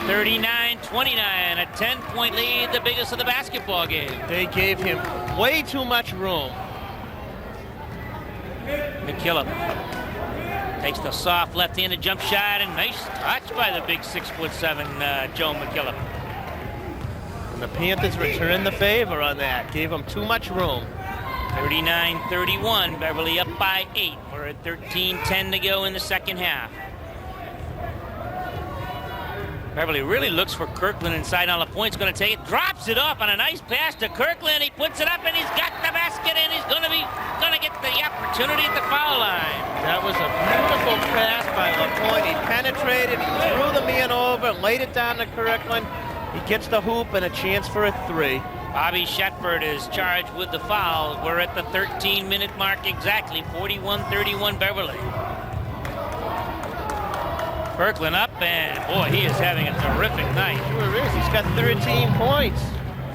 39-29, a 10-point lead, the biggest of the basketball game. They gave him way too much room. McKillop takes the soft left-handed jump shot, and nice touch by the big 6'7" Joe McKillop. And the Panthers returned the favor on that. Gave him too much room. 39-31, Beverly up by 8. We're at 13-10 to go in the second half. Beverly really looks for Kirkland inside on LaPointe's going to take it, drops it off on a nice pass to Kirkland. He puts it up and he's got the basket and he's going to get the opportunity at the foul line. That was a beautiful pass by LaPointe. He penetrated, he threw the man over, laid it down to Kirkland. He gets the hoop and a chance for a 3. Bobby Shetford is charged with the foul. We're at the 13-minute mark exactly, 41-31 Beverly. Kirkland up, and boy, he is having a terrific night. Sure is. He's got 13 points.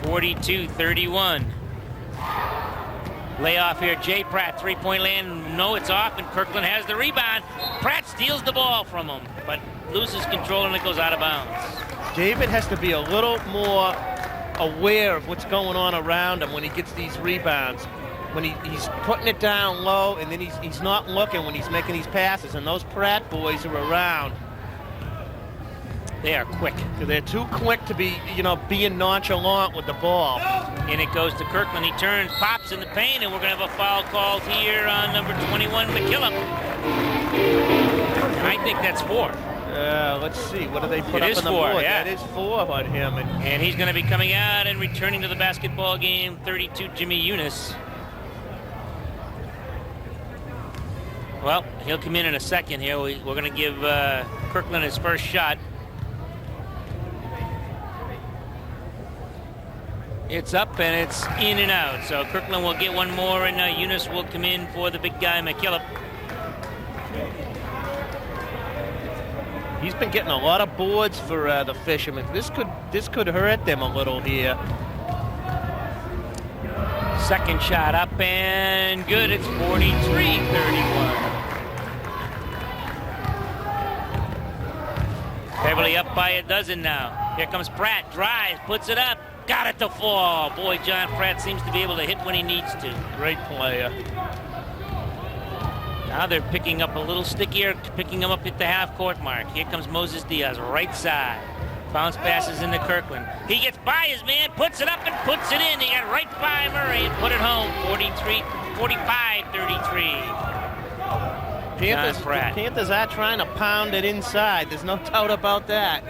42-31. Layoff here, Jay Pratt, three-point land. No, it's off, and Kirkland has the rebound. Pratt steals the ball from him, but loses control, and it goes out of bounds. David has to be a little more aware of what's going on around him when he gets these rebounds. When he's putting it down low, and then he's not looking when he's making these passes, and those Pratt boys are around. They are quick. They're too quick to be, being nonchalant with the ball. And it goes to Kirkland. He turns, pops in the paint, and we're going to have a foul called here on number 21, McKillop. I think that's 4. Let's see. What do they put It up is on the 4, board? yeah. That is 4 on him. And he's going to be coming out and returning to the basketball game, 32, Jimmy Eunice. Well, he'll come in a second here. We're going to give Kirkland his first shot. It's up and it's in and out. So Kirkland will get one more, and Eunice will come in for the big guy, McKillop. He's been getting a lot of boards for the Fishermen. This could hurt them a little here. Second shot up and good. It's 43-31. Beverly up by a dozen now. Here comes Pratt, drives, puts it up, got it to fall. Boy, John Pratt seems to be able to hit when he needs to. Great player. Now they're picking up a little stickier, picking him up at the half-court mark. Here comes Moses Diaz, right side. Bounce passes into Kirkland. He gets by his man, puts it up and puts it in. He got right by Murray and put it home. 45-33. The Pratt. Panthers are trying to pound it inside. There's no doubt about that.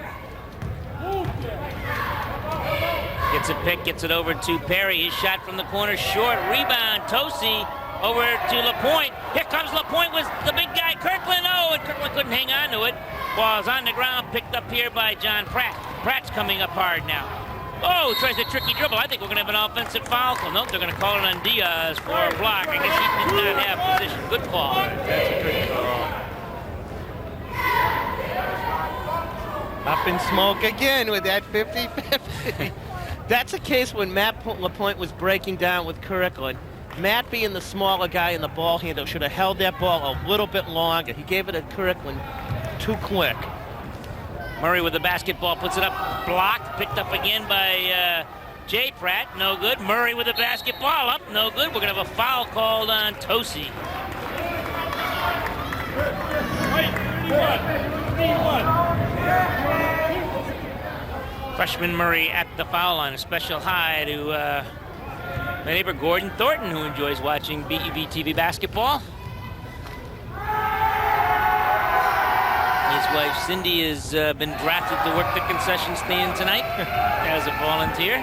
Gets a pick, gets it over to Perry. His shot from the corner, short. Rebound, Tosi over to LaPointe. Here comes LaPointe with the big guy, Kirkland. Oh, and Kirkland couldn't hang on to it. Ball's on the ground, picked up here by John Pratt. Pratt's coming up hard now. Oh, tries a tricky dribble. I think we're going to have an offensive foul call. Nope, they're going to call it on Diaz for a block. I guess he did not have position. Good call. That's a good call. Up in smoke again with that 50-50. That's a case when Matt LaPointe was breaking down with Kirkland. Matt, being the smaller guy in the ball handle, should have held that ball a little bit longer. He gave it to Kirkland too quick. Murray with the basketball, puts it up, blocked, picked up again by Jay Pratt, no good. Murray with the basketball up, no good. We're going to have a foul called on Tosi. 31. Freshman Murray at the foul line. A special hi to my neighbor Gordon Thornton, who enjoys watching BEV TV basketball. wife Cindy has been drafted to work the concession stand tonight as a volunteer.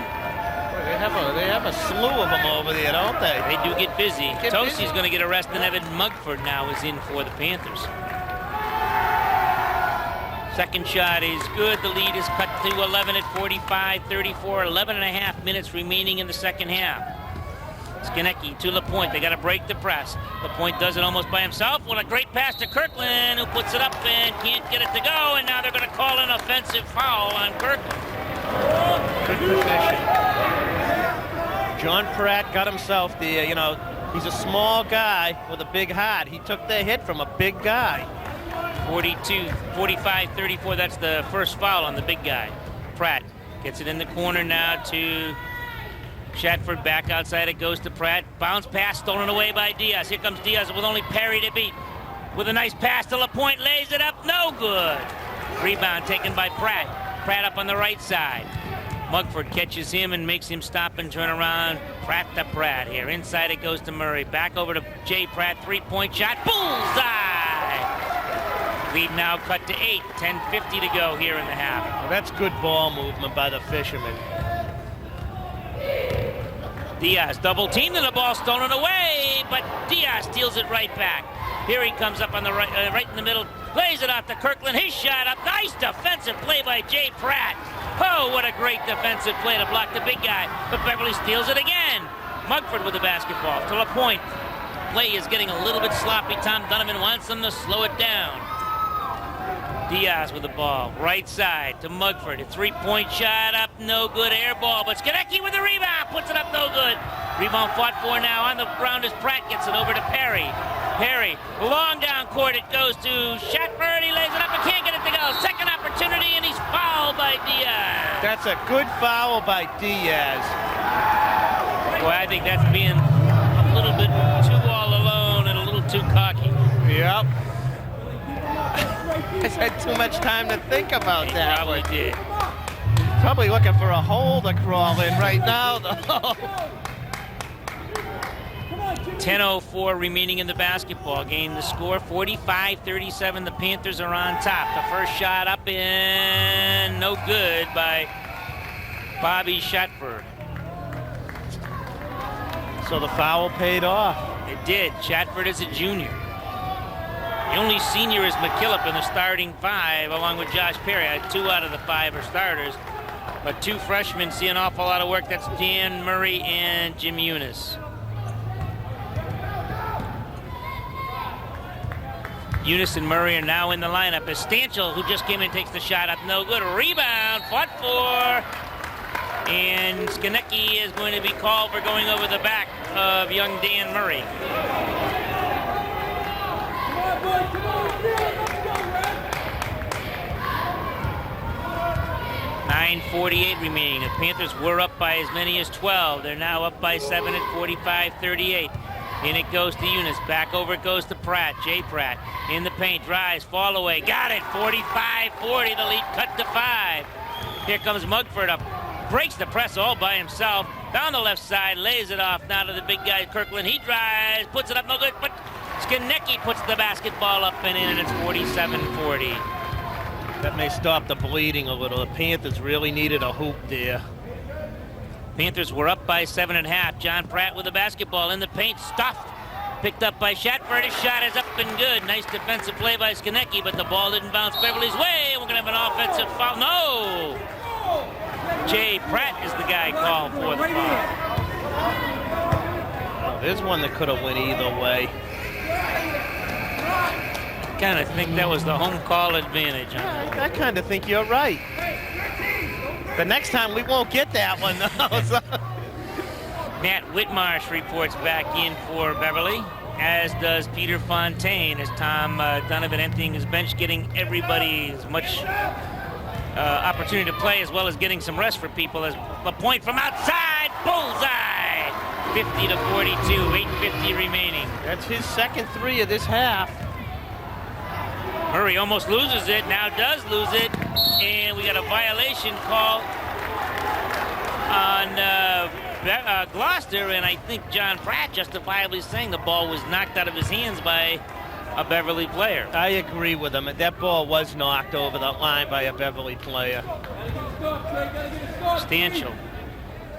They have a slew of them over there, don't they? They do get busy. Tosi's going to get arrested. Evan Mugford now is in for the Panthers. Second shot is good. The lead is cut to 11 at 45-34. 11 and a half minutes remaining in the second half. Skonecki to LaPointe. They got to break the press. LaPointe does it almost by himself. What a great pass to Kirkland, who puts it up and can't get it to go. And now they're going to call an offensive foul on Kirkland. Good position. John Pratt got himself the, he's a small guy with a big heart. He took the hit from a big guy. 45-34, that's the first foul on the big guy. Pratt gets it in the corner now to Shatford. Back outside it goes to Pratt. Bounce pass stolen away by Diaz. Here comes Diaz with only Perry to beat. With a nice pass to LaPointe, lays it up, no good. Rebound taken by Pratt. Pratt up on the right side. Mugford catches him and makes him stop and turn around. Pratt to Pratt here. Inside it goes to Murray. Back over to Jay Pratt. Three-point shot. Bullseye! Lead now cut to 8. 10:50 to go here in the half. Well, that's good ball movement by the Fishermen. Diaz double teamed and the ball stolen away, but Diaz steals it right back. Here he comes up on the right in the middle. Plays it off to Kirkland. His shot up. Nice defensive play by Jay Pratt. Oh, what a great defensive play to block the big guy. But Beverly steals it again. Mugford with the basketball to LaPointe. Play is getting a little bit sloppy. Tom Donovan wants them to slow it down. Diaz with the ball. Right side to Mugford. A three-point shot up. No good. Air ball. But Skonecki with the rebound. Puts it up. No good. Rebound fought for now on the ground as Pratt gets it over to Perry. Perry, long down court, it goes to Shatford. He lays it up and can't get it to go. Second opportunity, and he's fouled by Diaz. That's a good foul by Diaz. Boy, I think that's being a little bit too all alone and a little too cocky. Yep. He's had too much time to think about that. Probably did. Probably looking for a hole to crawl in right now, though. 10:04 remaining in the basketball game. The score 45-37. The Panthers are on top. The first shot up and no good by Bobby Shatford. So the foul paid off. It did. Shatford is a junior. The only senior is McKillop in the starting five, along with Josh Perry. 2 out of the 5 are starters, but 2 freshmen see an awful lot of work. That's Dan Murray and Jim Eunice. Eunice and Murray are now in the lineup. As Stanchel, who just came in, takes the shot up. No good. Rebound. Fought for. And Skonecki is going to be called for going over the back of young Dan Murray. 9:48 remaining. The Panthers were up by as many as 12. They're now up by 7 at 45-38. In it goes to Eunice. Back over it goes to Pratt. Jay Pratt in the paint. Drives. Fall away. Got it. 45-40. The lead cut to 5. Here comes Mugford up. Breaks the press all by himself. Down the left side. Lays it off now to the big guy, Kirkland. He drives. Puts it up. No good. But Skonecki puts the basketball up and in, and it's 47-40. That may stop the bleeding a little. The Panthers really needed a hoop there. Panthers were up by 7.5. John Pratt with the basketball in the paint, stuffed. Picked up by Shatford. His shot is up and good. Nice defensive play by Skonecki, but the ball didn't bounce Beverly's way. We're going to have an offensive foul. No! Jay Pratt is the guy called for the foul. Well, there's one that could have went either way. I kind of think that was the home call advantage. I kind of think you're right. The next time we won't get that one, though. Matt Whitmarsh reports back in for Beverly, as does Peter Fontaine, as Tom Donovan emptying his bench, getting everybody as much opportunity to play, as well as getting some rest for people. As LaPointe from outside, bullseye! 50-42, 8:50 remaining. That's his second 3 of this half. Murray almost loses it, now does lose it, and we got a violation call on Gloucester, and I think John Pratt justifiably saying the ball was knocked out of his hands by a Beverly player. I agree with him. That ball was knocked over the line by a Beverly player. Stanchel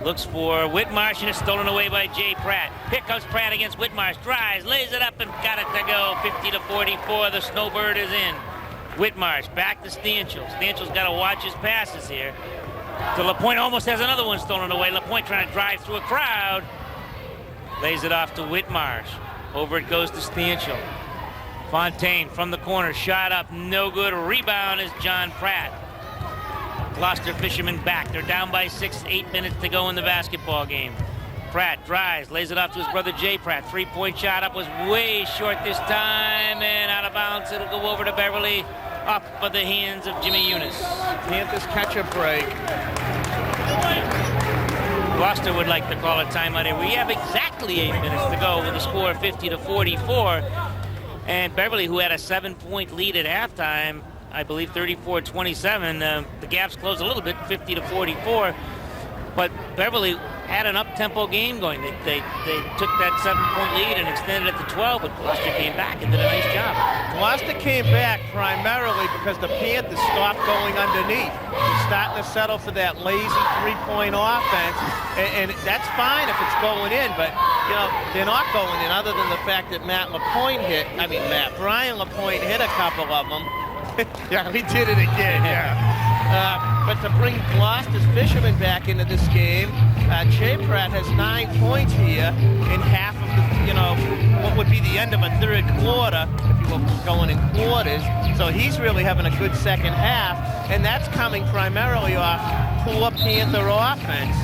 looks for Whitmarsh, and it's stolen away by Jay Pratt. Here comes Pratt against Whitmarsh. Drives, lays it up, and got it to go. 50-44. The Snowbird is in. Whitmarsh back to Stanchel. Stanchel's got to watch his passes here. So LaPointe almost has another one stolen away. LaPointe trying to drive through a crowd. Lays it off to Whitmarsh. Over it goes to Stanchel. Fontaine from the corner. Shot up. No good. Rebound is John Pratt. Gloucester Fishermen back. They're down by 6, 8 minutes to go in the basketball game. Pratt drives, lays it off to his brother Jay Pratt. Three-point shot up was way short this time, and out of bounds. It'll go over to Beverly, off of the hands of Jimmy Eunice. Panthers catch a break. Gloucester would like to call a timeout here. We have exactly 8 minutes to go with a score of 50-44. And Beverly, who had a 7-point lead at halftime, I believe 34-27. The gap's closed a little bit, 50-44. But Beverly had an up-tempo game going. They took that 7-point lead and extended it to 12, but Gloucester came back and did a nice job. Gloucester came back primarily because the Panthers stopped going underneath. They're starting to settle for that lazy three-point offense, and that's fine if it's going in, but you know they're not going in other than the fact that Brian LaPointe hit a couple of them. Yeah, he did it again, yeah. But to bring Gloucester's Fishermen back into this game, Jay Pratt has 9 points here in half of the, what would be the end of a third quarter, if you were going in quarters. So he's really having a good second half, and that's coming primarily off poor Panther offense.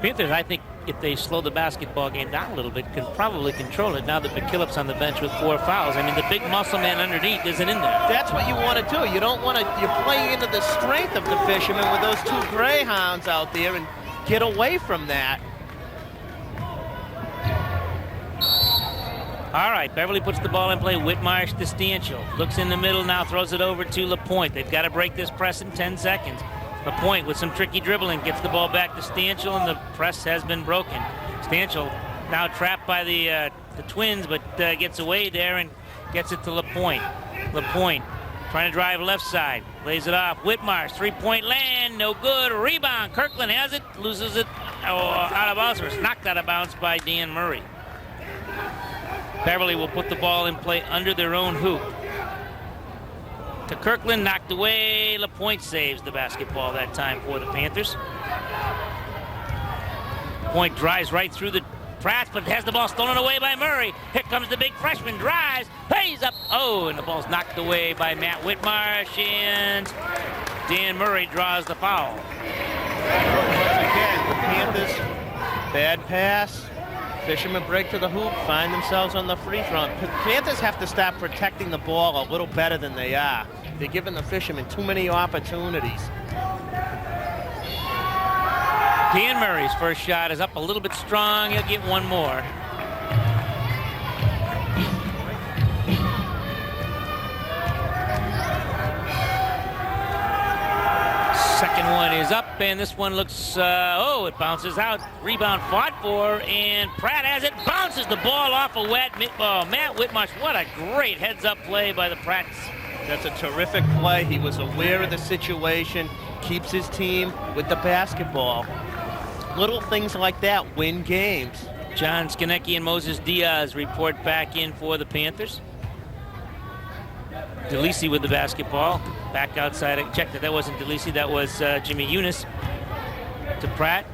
Panthers, I think, if they slow the basketball game down a little bit, can probably control it now that McKillop's on the bench with 4 fouls. I mean, the big muscle man underneath isn't in there. That's what you want to do. You don't want to, you're playing into the strength of the Fishermen with those 2 Greyhounds out there and get away from that. All right, Beverly puts the ball in play. Whitmarsh to Stanchel. Looks in the middle now, throws it over to LaPointe. They've got to break this press in 10 seconds. LaPointe with some tricky dribbling gets the ball back to Stanchel, and the press has been broken. Stanchel now trapped by the Twins, but gets away there and gets it to LaPointe. LaPointe trying to drive left side, lays it off. Whitmarsh, three-point land, no good. Rebound. Kirkland has it, loses it out of bounds. It's knocked out of bounds by Dan Murray. Beverly will put the ball in play under their own hoop. To Kirkland, knocked away. LaPointe saves the basketball that time for the Panthers. Point drives right through the Pratt, but has the ball stolen away by Murray. Here comes the big freshman, drives, pays up. Oh, and the ball's knocked away by Matt Whitmarsh, and Dan Murray draws the foul. Once again, the Panthers, bad pass. Fishermen break to the hoop, find themselves on the free throw. Panthers have to start protecting the ball a little better than they are. They're giving the Fishermen too many opportunities. Dan Murray's first shot is up a little bit strong. He'll get one more. Second one is up, and this one looks, it bounces out. Rebound fought for, and Pratt has it, bounces the ball off of Matt Whitmarsh. What a great heads-up play by the Pratts. That's a terrific play. He was aware of the situation, keeps his team with the basketball. Little things like that win games. John Skonecki and Moses Diaz report back in for the Panthers. DeLisi with the basketball. Back outside. I checked that wasn't DeLisi. That was Jimmy Eunice. To Pratt.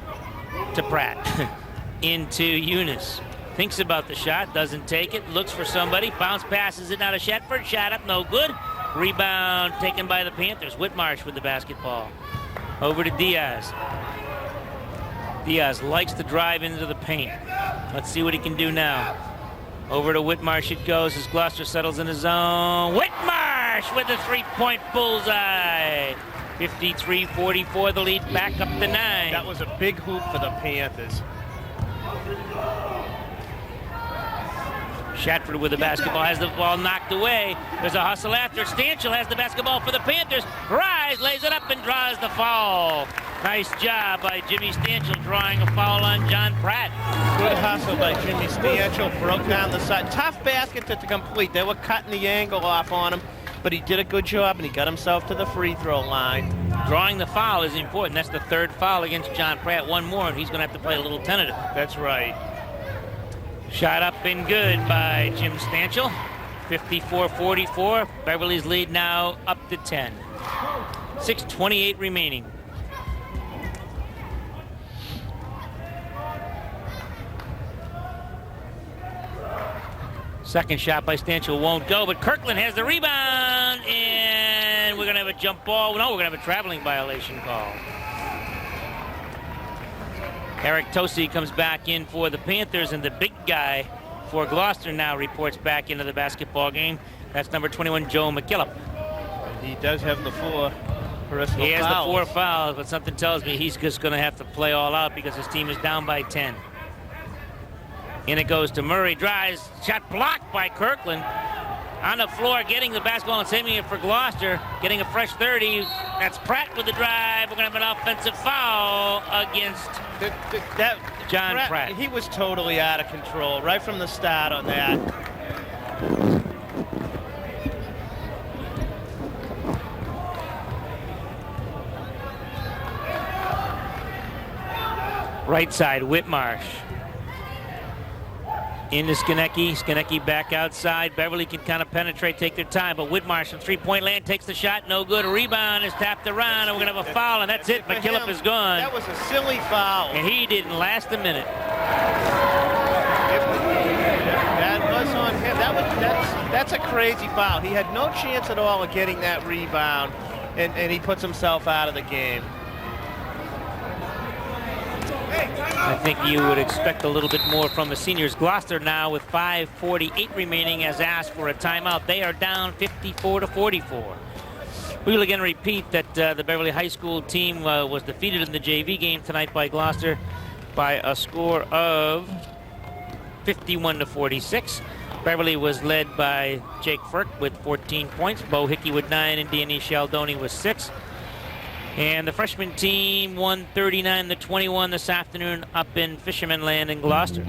Into Eunice. Thinks about the shot. Doesn't take it. Looks for somebody. Bounce passes it now to Shetford. Shot up. No good. Rebound taken by the Panthers. Whitmarsh with the basketball. Over to Diaz. Diaz likes to drive into the paint. Let's see what he can do now. Over to Whitmarsh it goes as Gloucester settles in his zone. Whitmarsh with the three-point bullseye. 53-44, the lead back up to 9. That was a big hoop for the Panthers. Shatford with the basketball, has the ball knocked away. There's a hustle after. Stanchel has the basketball for the Panthers. Rise, lays it up and draws the foul. Nice job by Jimmy Stanchel drawing a foul on John Pratt. Good hustle by Jimmy Stanchel. Broke down the side. Tough basket to complete. They were cutting the angle off on him, but he did a good job, and he got himself to the free throw line. Drawing the foul is important. That's the third foul against John Pratt. One more, and he's going to have to play a little tentative. That's right. Shot up and good by Jim Stanchel. 54-44. Beverly's lead now up to 10. 6:28 remaining. Second shot by Stanchel won't go, but Kirkland has the rebound, and we're going to have a jump ball. No, we're going to have a traveling violation call. Eric Tosi comes back in for the Panthers, and the big guy for Gloucester now reports back into the basketball game. That's number 21, Joe McKillop. He does have the 4 personal fouls. He has the 4 fouls, but something tells me he's just going to have to play all out because his team is down by 10. In it goes to Murray, drives, shot blocked by Kirkland. On the floor, getting the basketball and saving it for Gloucester, getting a fresh 30. That's Pratt with the drive. We're going to have an offensive foul against John Pratt. He was totally out of control right from the start on that. Right side, Whitmarsh. Into Skonecki. Skonecki back outside. Beverly can kind of penetrate, take their time, but Whitmarsh from three-point land takes the shot. No good. A rebound is tapped around, and we're going to have a foul, and that's it. McKillop is gone. That was a silly foul. And he didn't last a minute. That was on him. That's a crazy foul. He had no chance at all of getting that rebound, and he puts himself out of the game. I think you would expect a little bit more from the seniors. Gloucester now with 5:48 remaining has asked for a timeout. They are down 54-44. We will again repeat that the Beverly High School team was defeated in the JV game tonight by Gloucester by a score of 51-46. Beverly was led by Jake Firk with 14 points, Bo Hickey with 9, and Danny Cialdoni with 6. And the freshman team won 39-21 this afternoon up in Fisherman Land in Gloucester.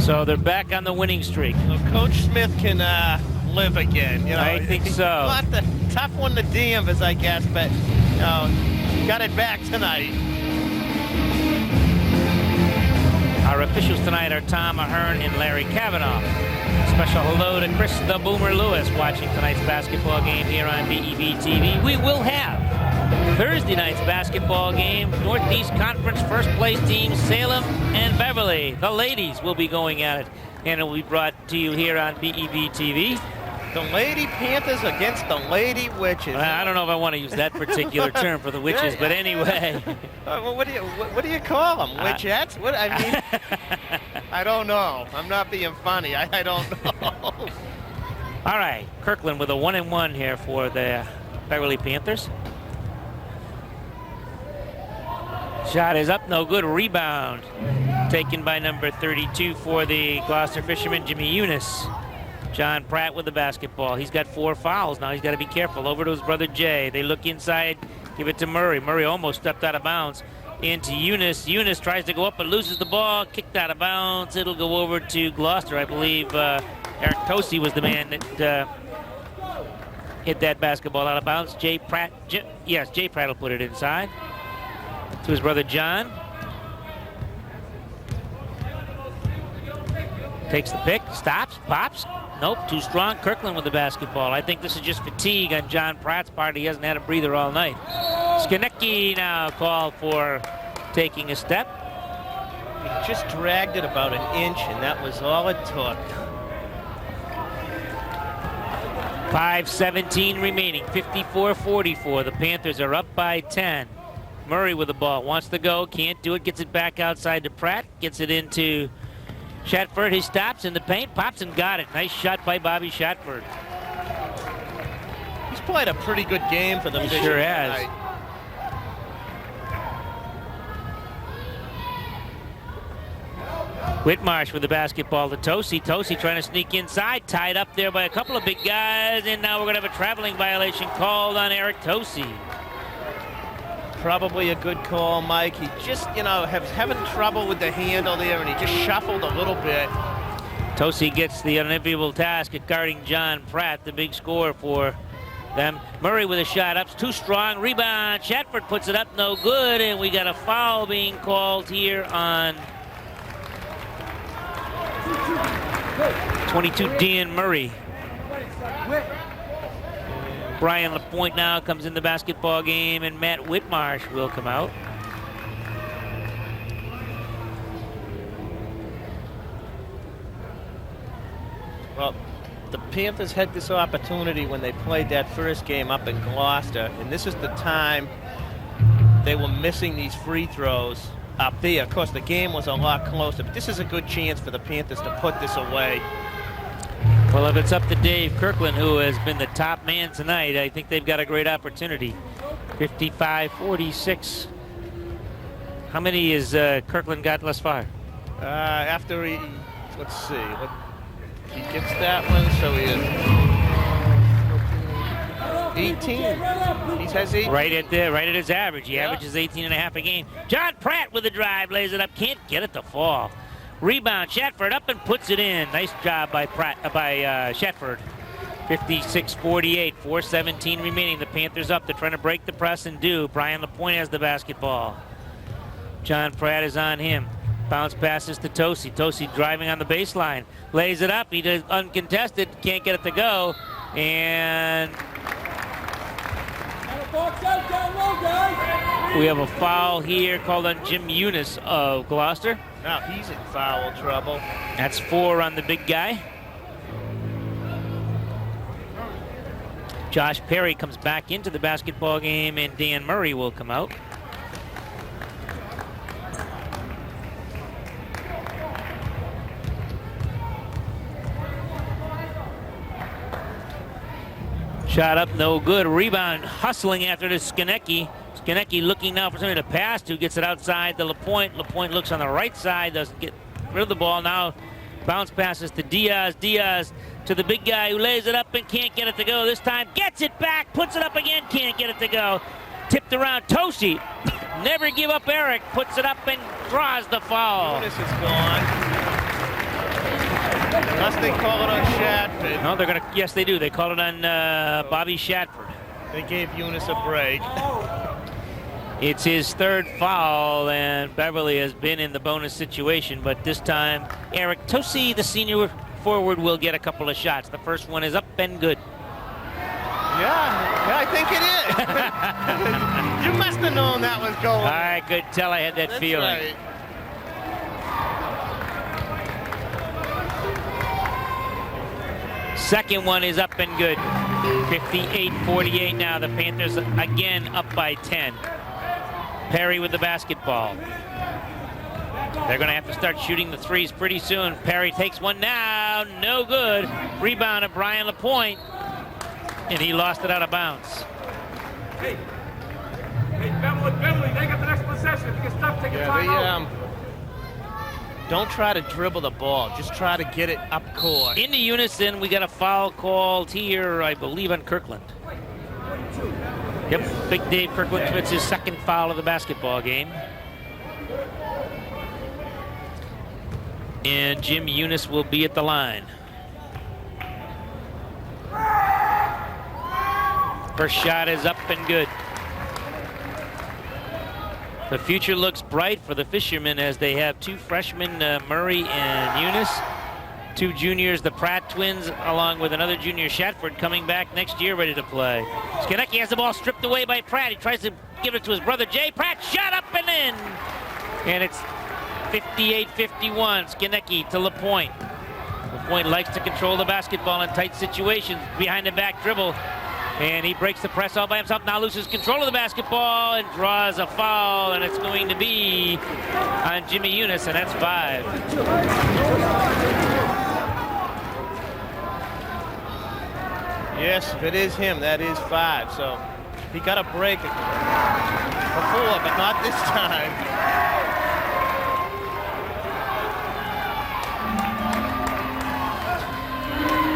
So they're back on the winning streak. So Coach Smith can live again. You know, I think so. Not the tough one to canvas, I guess, but got it back tonight. Our officials tonight are Tom Ahern and Larry Kavanaugh. Special hello to Chris the Boomer Lewis watching tonight's basketball game here on BEV TV. We will have Thursday night's basketball game. Northeast Conference first place teams Salem and Beverly. The ladies will be going at it, and it will be brought to you here on BEV TV. The Lady Panthers against the Lady Witches. I don't know if I want to use that particular term for the Witches, but anyway. What do you call them? Witchettes? What I mean? I don't know. I'm not being funny. I don't know. All right, Kirkland with a 1-and-1 here for the Beverly Panthers. Shot is up, no good. Rebound taken by number 32 for the Gloucester Fishermen, Jimmy Eunice. John Pratt with the basketball. He's got 4 fouls now. He's got to be careful. Over to his brother Jay. They look inside, give it to Murray. Murray almost stepped out of bounds. Into Eunice. Eunice tries to go up but loses the ball. Kicked out of bounds. It'll go over to Gloucester. I believe Eric Tosi was the man that hit that basketball out of bounds. Jay Pratt. Yes, Jay Pratt will put it inside to his brother John. Takes the pick, stops, pops. Nope, too strong. Kirkland with the basketball. I think this is just fatigue on John Pratt's part. He hasn't had a breather all night. Skonecki now called for taking a step. He just dragged it about an inch, and that was all it took. 5:17 remaining, 54-44. The Panthers are up by 10. Murray with the ball, wants to go, can't do it, gets it back outside to Pratt, gets it into Shatford. He stops in the paint, pops and got it. Nice shot by Bobby Shatford. He's played a pretty good game for them. He sure has. Tonight. Whitmarsh with the basketball to Tosi. Tosi trying to sneak inside, tied up there by a couple of big guys, and now we're going to have a traveling violation called on Eric Tosi. Probably a good call, Mike. He just, having trouble with the handle there, and he just shuffled a little bit. Tosi gets the unenviable task of guarding John Pratt, the big scorer for them. Murray with a shot up, too strong. Rebound. Shatford puts it up, no good, and we got a foul being called here on 22 Dan Murray. Brian LaPointe now comes in the basketball game, and Matt Whitmarsh will come out. Well, the Panthers had this opportunity when they played that first game up in Gloucester, and this is the time they were missing these free throws up there. Of course, the game was a lot closer, but this is a good chance for the Panthers to put this away. Well, if it's up to Dave Kirkland, who has been the top man tonight, I think they've got a great opportunity. 55-46. How many has Kirkland got thus far? After he, let's see, he gets that one, so he is 18. He has 18. Right at his average. He averages 18 and a half a game. John Pratt with a drive, lays it up, can't get it to fall. Rebound, Shatford up and puts it in. Nice job by Shatford. 56-48, 4:17 remaining. The Panthers up. They're trying to break the press and do. Brian LaPointe has the basketball. John Pratt is on him. Bounce passes to Tosi. Tosi driving on the baseline. Lays it up. He does uncontested. Can't get it to go. And we have a foul here called on Jim Eunice of Gloucester. Now he's in foul trouble. That's 4 on the big guy. Josh Perry comes back into the basketball game, and Dan Murray will come out. Shot up, no good. Rebound, hustling after the Skonecki. Skonecki looking now for somebody to pass to, gets it outside to LaPointe. LaPointe looks on the right side, doesn't get rid of the ball. Now bounce passes to Diaz. Diaz to the big guy who lays it up and can't get it to go. This time gets it back, puts it up again, can't get it to go. Tipped around. Tosi, never give up Eric, puts it up and draws the foul. This is gone. Unless they call it on Shatford. No, they're gonna. Yes, they do. They call it on Bobby Shatford. They gave Eunice a break. It's his third foul, and Beverly has been in the bonus situation, but this time Eric Tosi, the senior forward, will get a couple of shots. The first one is up and good. Yeah, I think it is. You must have known that was going. I could tell I had that That's feeling. Right. Second one is up and good. 58-48 now. The Panthers again up by 10. Perry with the basketball. They're going to have to start shooting the threes pretty soon. Perry takes one now. No good. Rebound of Brian LaPointe. And he lost it out of bounds. Hey, Beverly, they got the next possession. If you can stop taking time out. Don't try to dribble the ball. Just try to get it up court. Into unison, we got a foul called here, I believe, on Kirkland. Yep, Big Dave Kirkland commits his second foul of the basketball game. And Jim Eunice will be at the line. First shot is up and good. The future looks bright for the Fishermen as they have 2 freshmen, Murray and Eunice. 2 juniors, the Pratt twins, along with another junior, Shatford, coming back next year ready to play. Skonecki has the ball stripped away by Pratt. He tries to give it to his brother Jay. Pratt shot up and in. And it's 58-51. Skonecki to LaPointe. LaPointe likes to control the basketball in tight situations. Behind the back dribble. And he breaks the press all by himself, now loses control of the basketball and draws a foul, and it's going to be on Jimmy Eunice, and that's 5. Yes, if it is him, that is 5. So he got a break before, but not this time.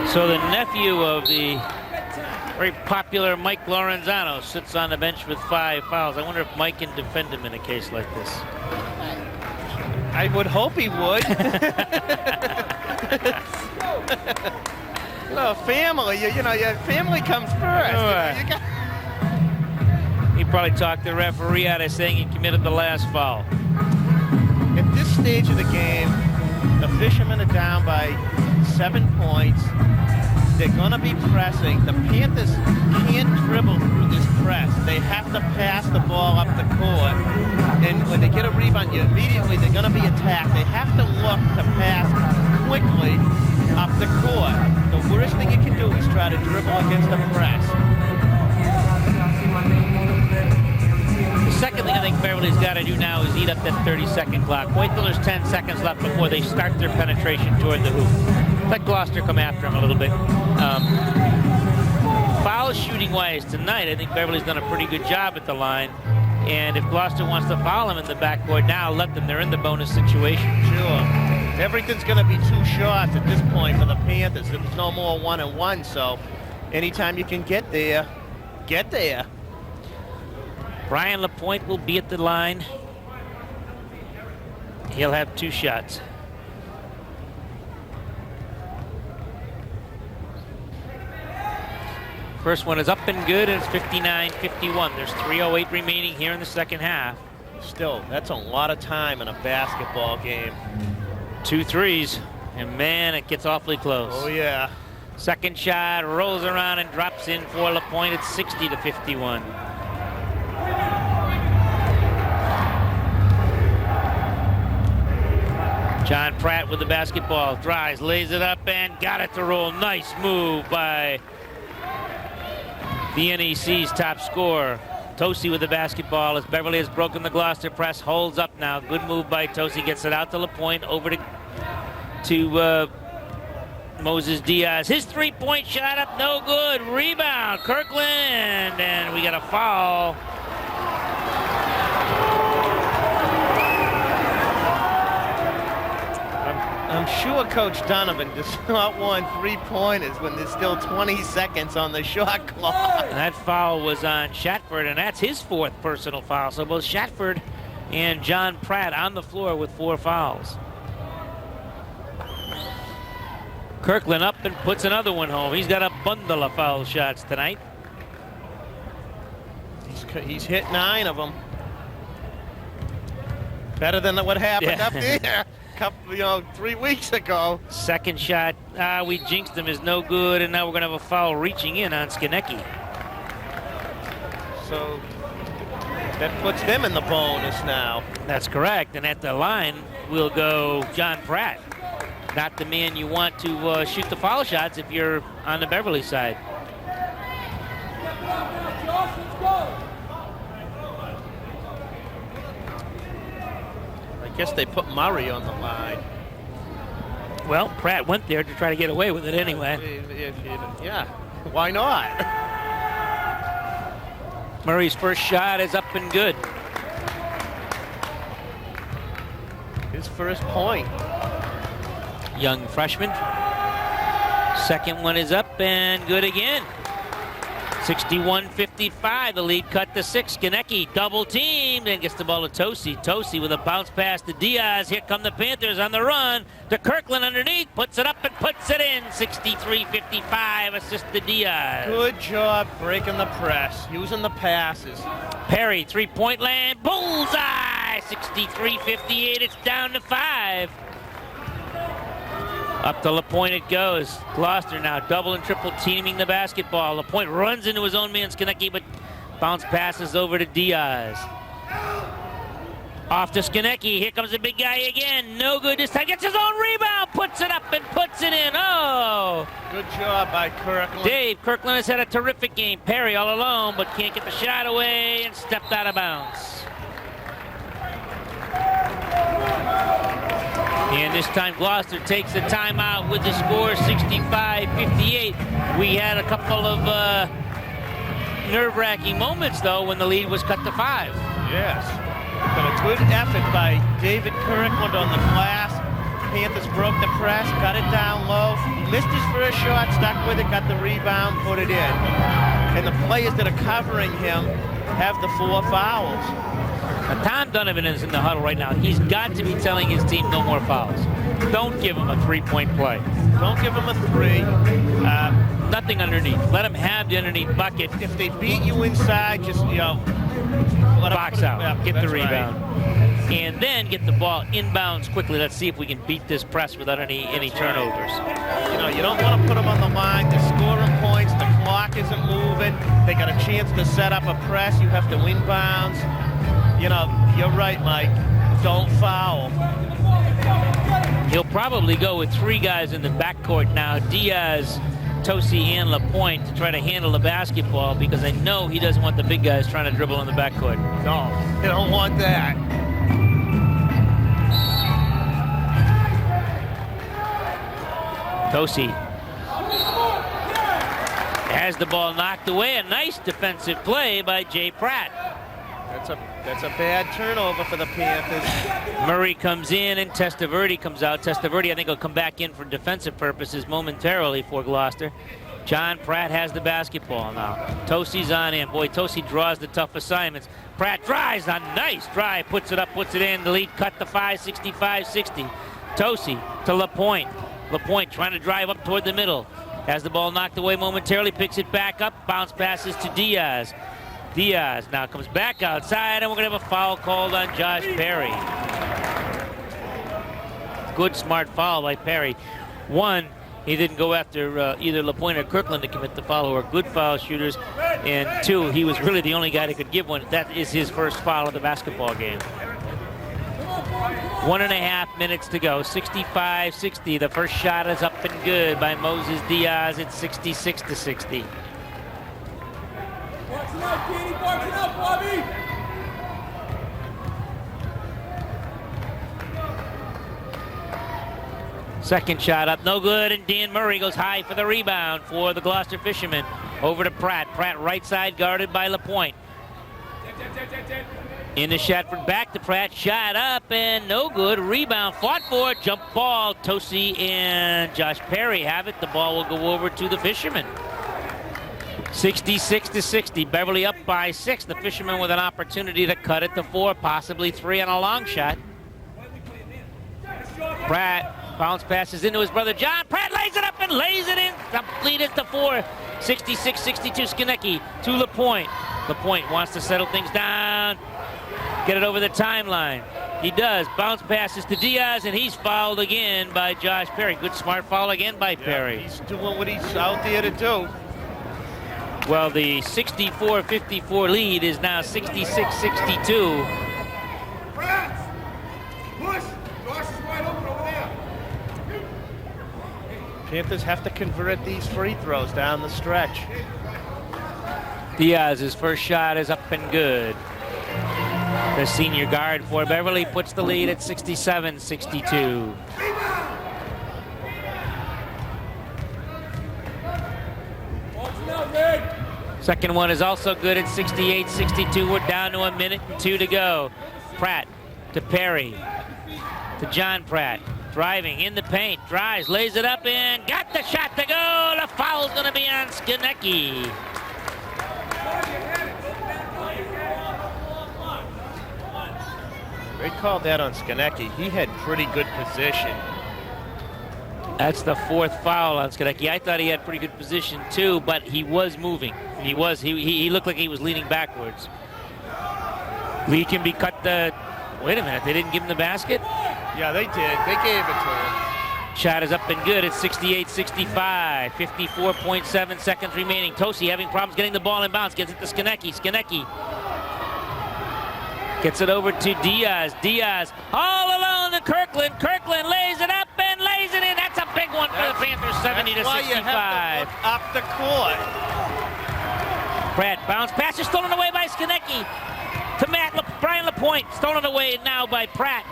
So the nephew of the Very popular Mike Lorenzano sits on the bench with 5 fouls. I wonder if Mike can defend him in a case like this. I would hope he would. No, family, you know, your family comes first. You got... He probably talked the referee out of saying he committed the last foul. At this stage of the game, the Fishermen are down by 7 points. They're going to be pressing. The Panthers can't dribble through this press. They have to pass the ball up the court. And when they get a rebound, immediately they're going to be attacked. They have to look to pass quickly up the court. The worst thing you can do is try to dribble against the press. The second thing I think Beverly's got to do now is eat up that 30-second clock. Wait till there's 10 seconds left before they start their penetration toward the hoop. Let Gloucester come after him a little bit. Foul shooting wise tonight, I think Beverly's done a pretty good job at the line. And if Gloucester wants to foul him in the backcourt now, let them. They're in the bonus situation. Sure. Everything's going to be 2 shots at this point for the Panthers. There's no more 1-and-1, so anytime you can get there, get there. Brian LaPointe will be at the line. He'll have 2 shots. First one is up and good, and it's 59-51. There's 3:08 remaining here in the second half. Still, that's a lot of time in a basketball game. 2 threes, and man, it gets awfully close. Oh, yeah. Second shot rolls around and drops in for LaPointe. It's 60-51. John Pratt with the basketball, drives, lays it up, and got it to roll. Nice move by the NEC's top scorer. Tosi with the basketball as Beverly has broken the Gloucester press, holds up now. Good move by Tosi, gets it out to LaPointe, over to Moses Diaz. His 3-point shot up, no good. Rebound, Kirkland, and we got a foul. I'm sure Coach Donovan does not want 3-pointers when there's still 20 seconds on the shot clock. And that foul was on Shatford, and that's his 4th personal foul. So both Shatford and John Pratt on the floor with 4 fouls. Kirkland up and puts another one home. He's got a bundle of foul shots tonight. He's hit 9 of them. Better than what happened up there. Couple, 3 weeks ago. Second shot, we jinxed him, is no good, and now we're going to have a foul reaching in on Skonecki. So that puts them in the bonus now. That's correct, and at the line will go John Pratt. Not the man you want to shoot the foul shots if you're on the Beverly side. I guess they put Murray on the line. Well, Pratt went there to try to get away with it anyway. Yeah, why not? Murray's first shot is up and good. His first point. Young freshman. Second one is up and good again. 61-55, the lead cut to 6. Skonecki double teamed and gets the ball to Tosi. Tosi with a bounce pass to Diaz. Here come the Panthers on the run to Kirkland underneath. Puts it up and puts it in. 63-55, assist to Diaz. Good job breaking the press, using the passes. Perry, 3-point land, bullseye. 63-58, it's down to 5. Up to LaPointe it goes. Gloucester now double and triple teaming the basketball. LaPointe runs into his own man, Skonecki, but bounce passes over to Diaz. Off to Skonecki. Here comes the big guy again. No good this time. Gets his own rebound. Puts it up and puts it in. Oh! Good job by Kirkland. Dave, Kirkland has had a terrific game. Perry all alone, but can't get the shot away and stepped out of bounds. And this time Gloucester takes the timeout with the score 65-58. We had a couple of nerve-wracking moments, though, when the lead was cut to 5. Yes. But a good effort by David Kirkland on the glass. Panthers broke the press, got it down low. Missed his first shot, stuck with it, got the rebound, put it in. and the players that are covering him have the 4 fouls. Now, Tom Donovan is in the huddle right now. He's got to be telling his team no more fouls. Don't give him a 3-point play. Don't give him a 3. Nothing underneath. Let him have the underneath bucket. If they beat you inside, just, let them Box out. Yeah, Get the that's rebound. right. And then get the ball inbounds quickly. Let's see if we can beat this press without any turnovers. You don't want to put them on the line. They're scoring points. The clock isn't moving. They got a chance to set up a press. You have to inbounds. You're right, Mike. Don't foul. He'll probably go with 3 guys in the backcourt now. Diaz, Tosi, and LaPointe to try to handle the basketball because I know he doesn't want the big guys trying to dribble in the backcourt. No, they don't want that. Tosi has the ball knocked away. A nice defensive play by Jay Pratt. That's a bad turnover for the Panthers. Murray comes in and Testaverde comes out. Testaverde, I think, will come back in for defensive purposes momentarily for Gloucester. John Pratt has the basketball now. Tosi's on in. Boy, Tosi draws the tough assignments. Pratt drives, a nice drive, puts it up, puts it in. The lead cut to 5, 65-60. Tosi to LaPointe. LaPointe trying to drive up toward the middle. Has the ball knocked away momentarily, picks it back up, bounce passes to Diaz. Diaz now comes back outside, and we're going to have a foul called on Josh Perry. Good, smart foul by Perry. One, he didn't go after either LaPointe or Kirkland to commit the foul, who are good foul shooters. And 2, he was really the only guy that could give one. That is his first foul of the basketball game. 1.5 minutes to go. 65-60. The first shot is up and good by Moses Diaz. It's 66-60. Second shot up, no good, and Dan Murray goes high for the rebound for the Gloucester Fishermen. Over to Pratt. Pratt right side guarded by LaPointe. Into Shatford, back to Pratt, shot up and no good. Rebound, fought for it, jump ball. Tosi and Josh Perry have it. The ball will go over to the Fishermen. 66-60. Beverly up by 6. The Fishermen with an opportunity to cut it to 4, possibly 3 on a long shot. Pratt bounce passes into his brother John. Pratt lays it up and lays it in. The lead is to 4. 66-62. Skonecki to LaPointe. LaPointe wants to settle things down. Get it over the timeline. He does. Bounce passes to Diaz, and he's fouled again by Josh Perry. Good smart foul again by Perry. He's doing what he's out there to do. Well, the 64-54 lead is now 66-62. Panthers have to convert these free throws down the stretch. Diaz's first shot is up and good. The senior guard for Beverly puts the lead at 67-62. Second one is also good at 68-62. We're down to 1 minute and 2 to go. Pratt to Perry to John Pratt. Driving in the paint, drives, lays it up and got the shot to go. The foul's going to be on Skonecki. They called that on Skonecki. He had pretty good position. That's the 4th foul on Skonecki. I thought he had pretty good position too, but he was moving. He looked like he was leaning backwards. Lee can be cut the. Wait a minute, they didn't give him the basket? Yeah, they did. They gave it to him. Shot is up and good at 68-65. 54.7 seconds remaining. Tosi having problems getting the ball in bounds. Gets it to Skonecki. Skonecki gets it over to Diaz. Diaz all alone to Kirkland. Kirkland lays it up and lays it in. That's a big one for the Panthers, 70-65. That's why you have to look up the court. Pratt bounce pass is stolen away by Skonecki to Brian LaPointe. Stolen away now by Pratt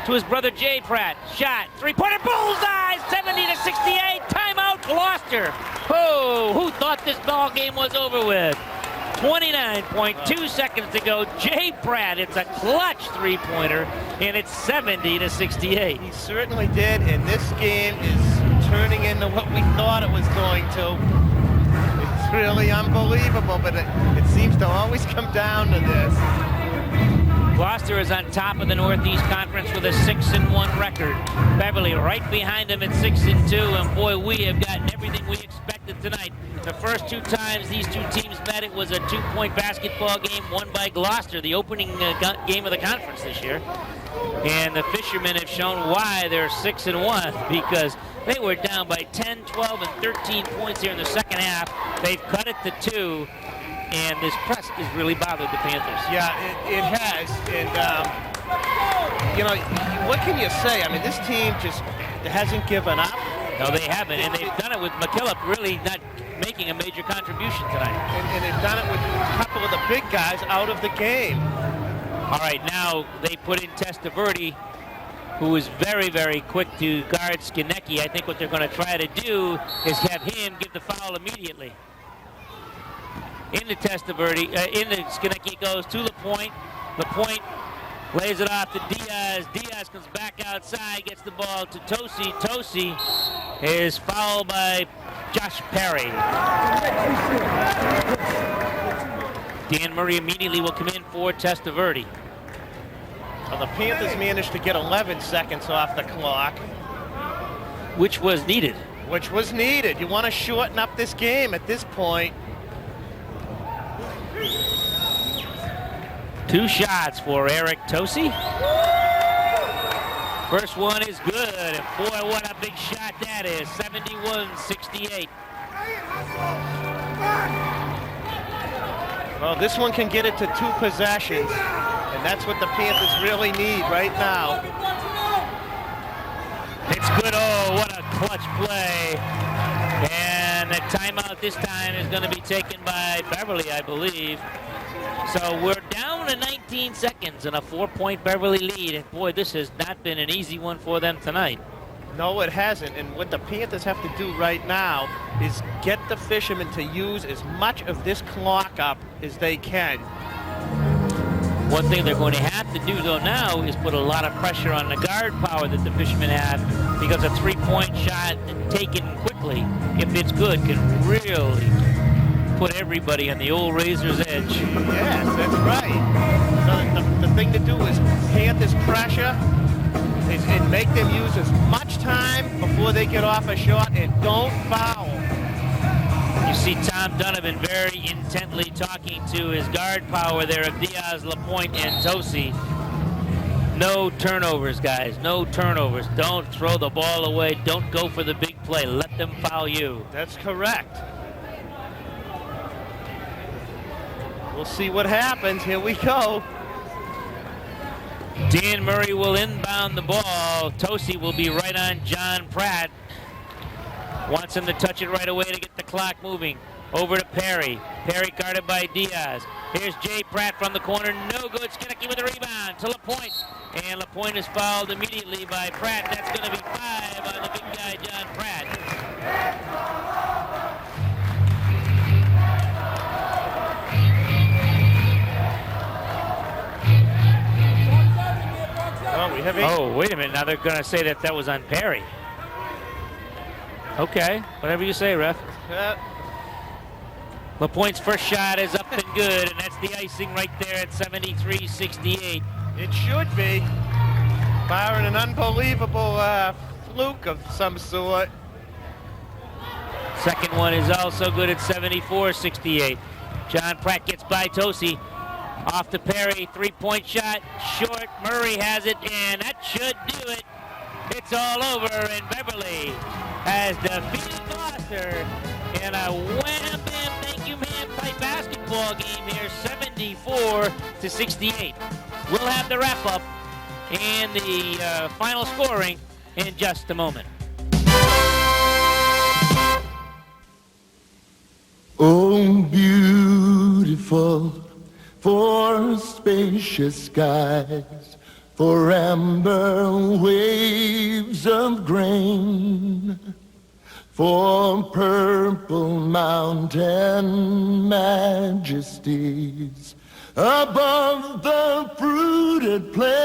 to his brother Jay Pratt. Shot, three-pointer, bullseye, 70-68. Timeout, Gloucester. Oh, who thought this ball game was over with? 29.2 seconds to go. Jay Pratt, it's a clutch three-pointer, and it's 70-68. He certainly did, and this game is turning into what we thought it was going to. It's really unbelievable, but it seems to always come down to this. Gloucester is on top of the Northeast Conference with a 6-1 record. Beverly right behind them at 6-2, and boy, we have gotten everything we expected tonight. The first 2 times these 2 teams met, it was a 2-point basketball game won by Gloucester, the opening game of the conference this year. And the Fishermen have shown why they're 6-1, because they were down by 10, 12, and 13 points here in the second half. They've cut it to 2. And this press has really bothered the Panthers. Yeah, it has. And, what can you say? I mean, this team just hasn't given up. No, they haven't. And they've done it with McKillop really not making a major contribution tonight. And they've done it with a couple of the big guys out of the game. All right, now they put in Testaverde, who is very, very quick to guard Skinecki. I think what they're going to try to do is have him give the foul immediately. Into Testaverde, into Skinecki goes to LaPointe. LaPointe lays it off to Diaz. Diaz comes back outside, gets the ball to Tosi. Tosi is fouled by Josh Perry. Dan Murray immediately will come in for Testaverde. Well, the Panthers managed to get 11 seconds off the clock. Which was needed. Which was needed. You want to shorten up this game at this point. 2 shots for Eric Tosi. First one is good, and boy, what a big shot that is, 71-68. Well, this one can get it to 2 possessions, and that's what the Panthers really need right now. It's good. Oh, what a clutch play. And the timeout this time is going to be taken by Beverly, I believe. So we're down to 19 seconds and a 4-point Beverly lead. And boy, this has not been an easy one for them tonight. No, it hasn't. And what the Panthers have to do right now is get the Fishermen to use as much of this clock up as they can. One thing they're going to have to do, though, now is put a lot of pressure on the guard power that the Fishermen have, because a 3-point shot taken quickly, if it's good, can really put everybody on the old razor's edge. Yes, that's right. So the thing to do is Panthers pressure and make them use as much time before they get off a shot, and don't foul. You see Tom Donovan very intently talking to his guard power there of Diaz, LaPointe, and Tosi. No turnovers, guys. No turnovers. Don't throw the ball away. Don't go for the big play. Let them foul you. That's correct. We'll see what happens. Here we go. Dan Murray will inbound the ball. Tosi will be right on John Pratt. Wants him to touch it right away to get the clock moving. Over to Perry. Perry guarded by Diaz. Here's Jay Pratt from the corner. No good. Skinecki with the rebound to LaPointe. And LaPointe is fouled immediately by Pratt. That's going to be 5 on the big guy, John Pratt. Oh, we have 8. Oh, wait a minute. Now they're going to say that that was on Perry. Okay, whatever you say, ref. LaPointe's first shot is up and good, and that's the icing right there at 73-68. It should be, barring an unbelievable fluke of some sort. Second one is also good at 74-68. John Pratt gets by Tosi. Off to Perry, 3-point shot, short. Murray has it, and that should do it. It's all over, and Beverly has defeated Gloucester in a wham bam thank you man type basketball game here, 74-68. We'll have the wrap up and the final scoring in just a moment. Oh, beautiful for spacious skies, for amber waves of grain, for purple mountain majesties above the fruited plain.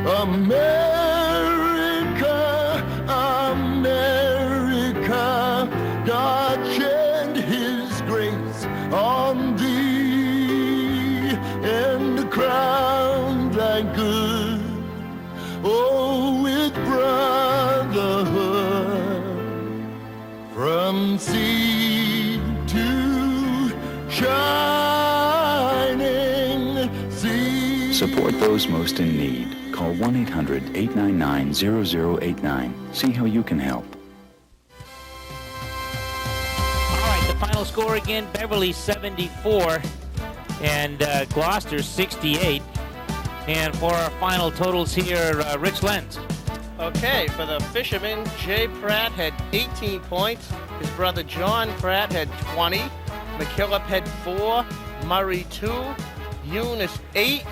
America, America, God my good. Oh, with brotherhood, from sea to shining sea. Support those most in need. Call 1-800-899-0089. See how you can help. All right, the final score again, Beverly 74 and Gloucester 68. And for our final totals here, Rich Lenz. Okay, for the Fishermen, Jay Pratt had 18 points. His brother John Pratt had 20. McKillop had 4. Murray 2. Eunice 8.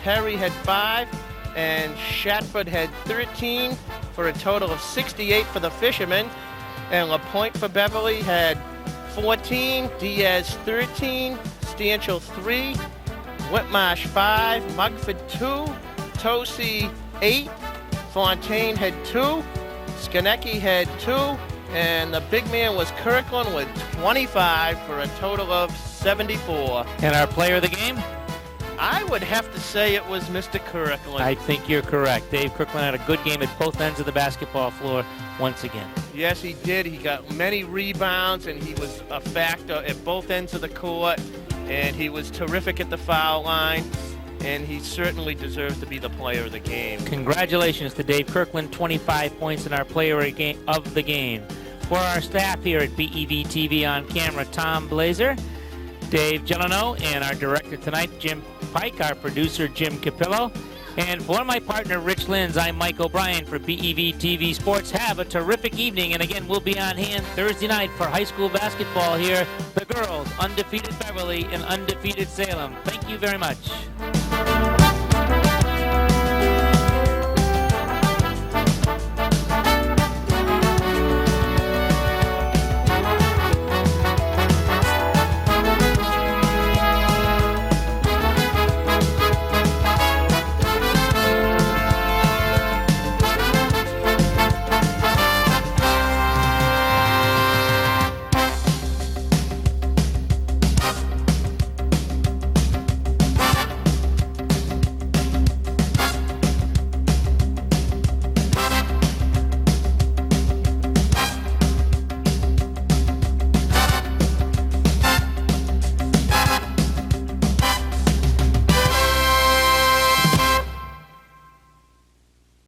Perry had 5. And Shatford had 13 for a total of 68 for the Fishermen. And LaPointe for Beverly had 14. Diaz 13. Stanchel 3. Whitmarsh 5, Mugford 2, Tosi 8, Fontaine had 2, Skonecki had 2, and the big man was Kirkland with 25 for a total of 74. And our player of the game? I would have to say it was Mr. Kirkland. I think you're correct. Dave Kirkland had a good game at both ends of the basketball floor once again. Yes, he did. He got many rebounds, and he was a factor at both ends of the court. And he was terrific at the foul line, and he certainly deserves to be the player of the game. Congratulations to Dave Kirkland, 25 points in our player of the game. For our staff here at BEV TV on camera, Tom Blazer, Dave Gelano, and our director tonight, Jim Pike, our producer, Jim Capillo. And for my partner, Rich Lenz, I'm Mike O'Brien for BEV TV Sports. Have a terrific evening. And again, we'll be on hand Thursday night for high school basketball here. The girls, undefeated Beverly and undefeated Salem. Thank you very much.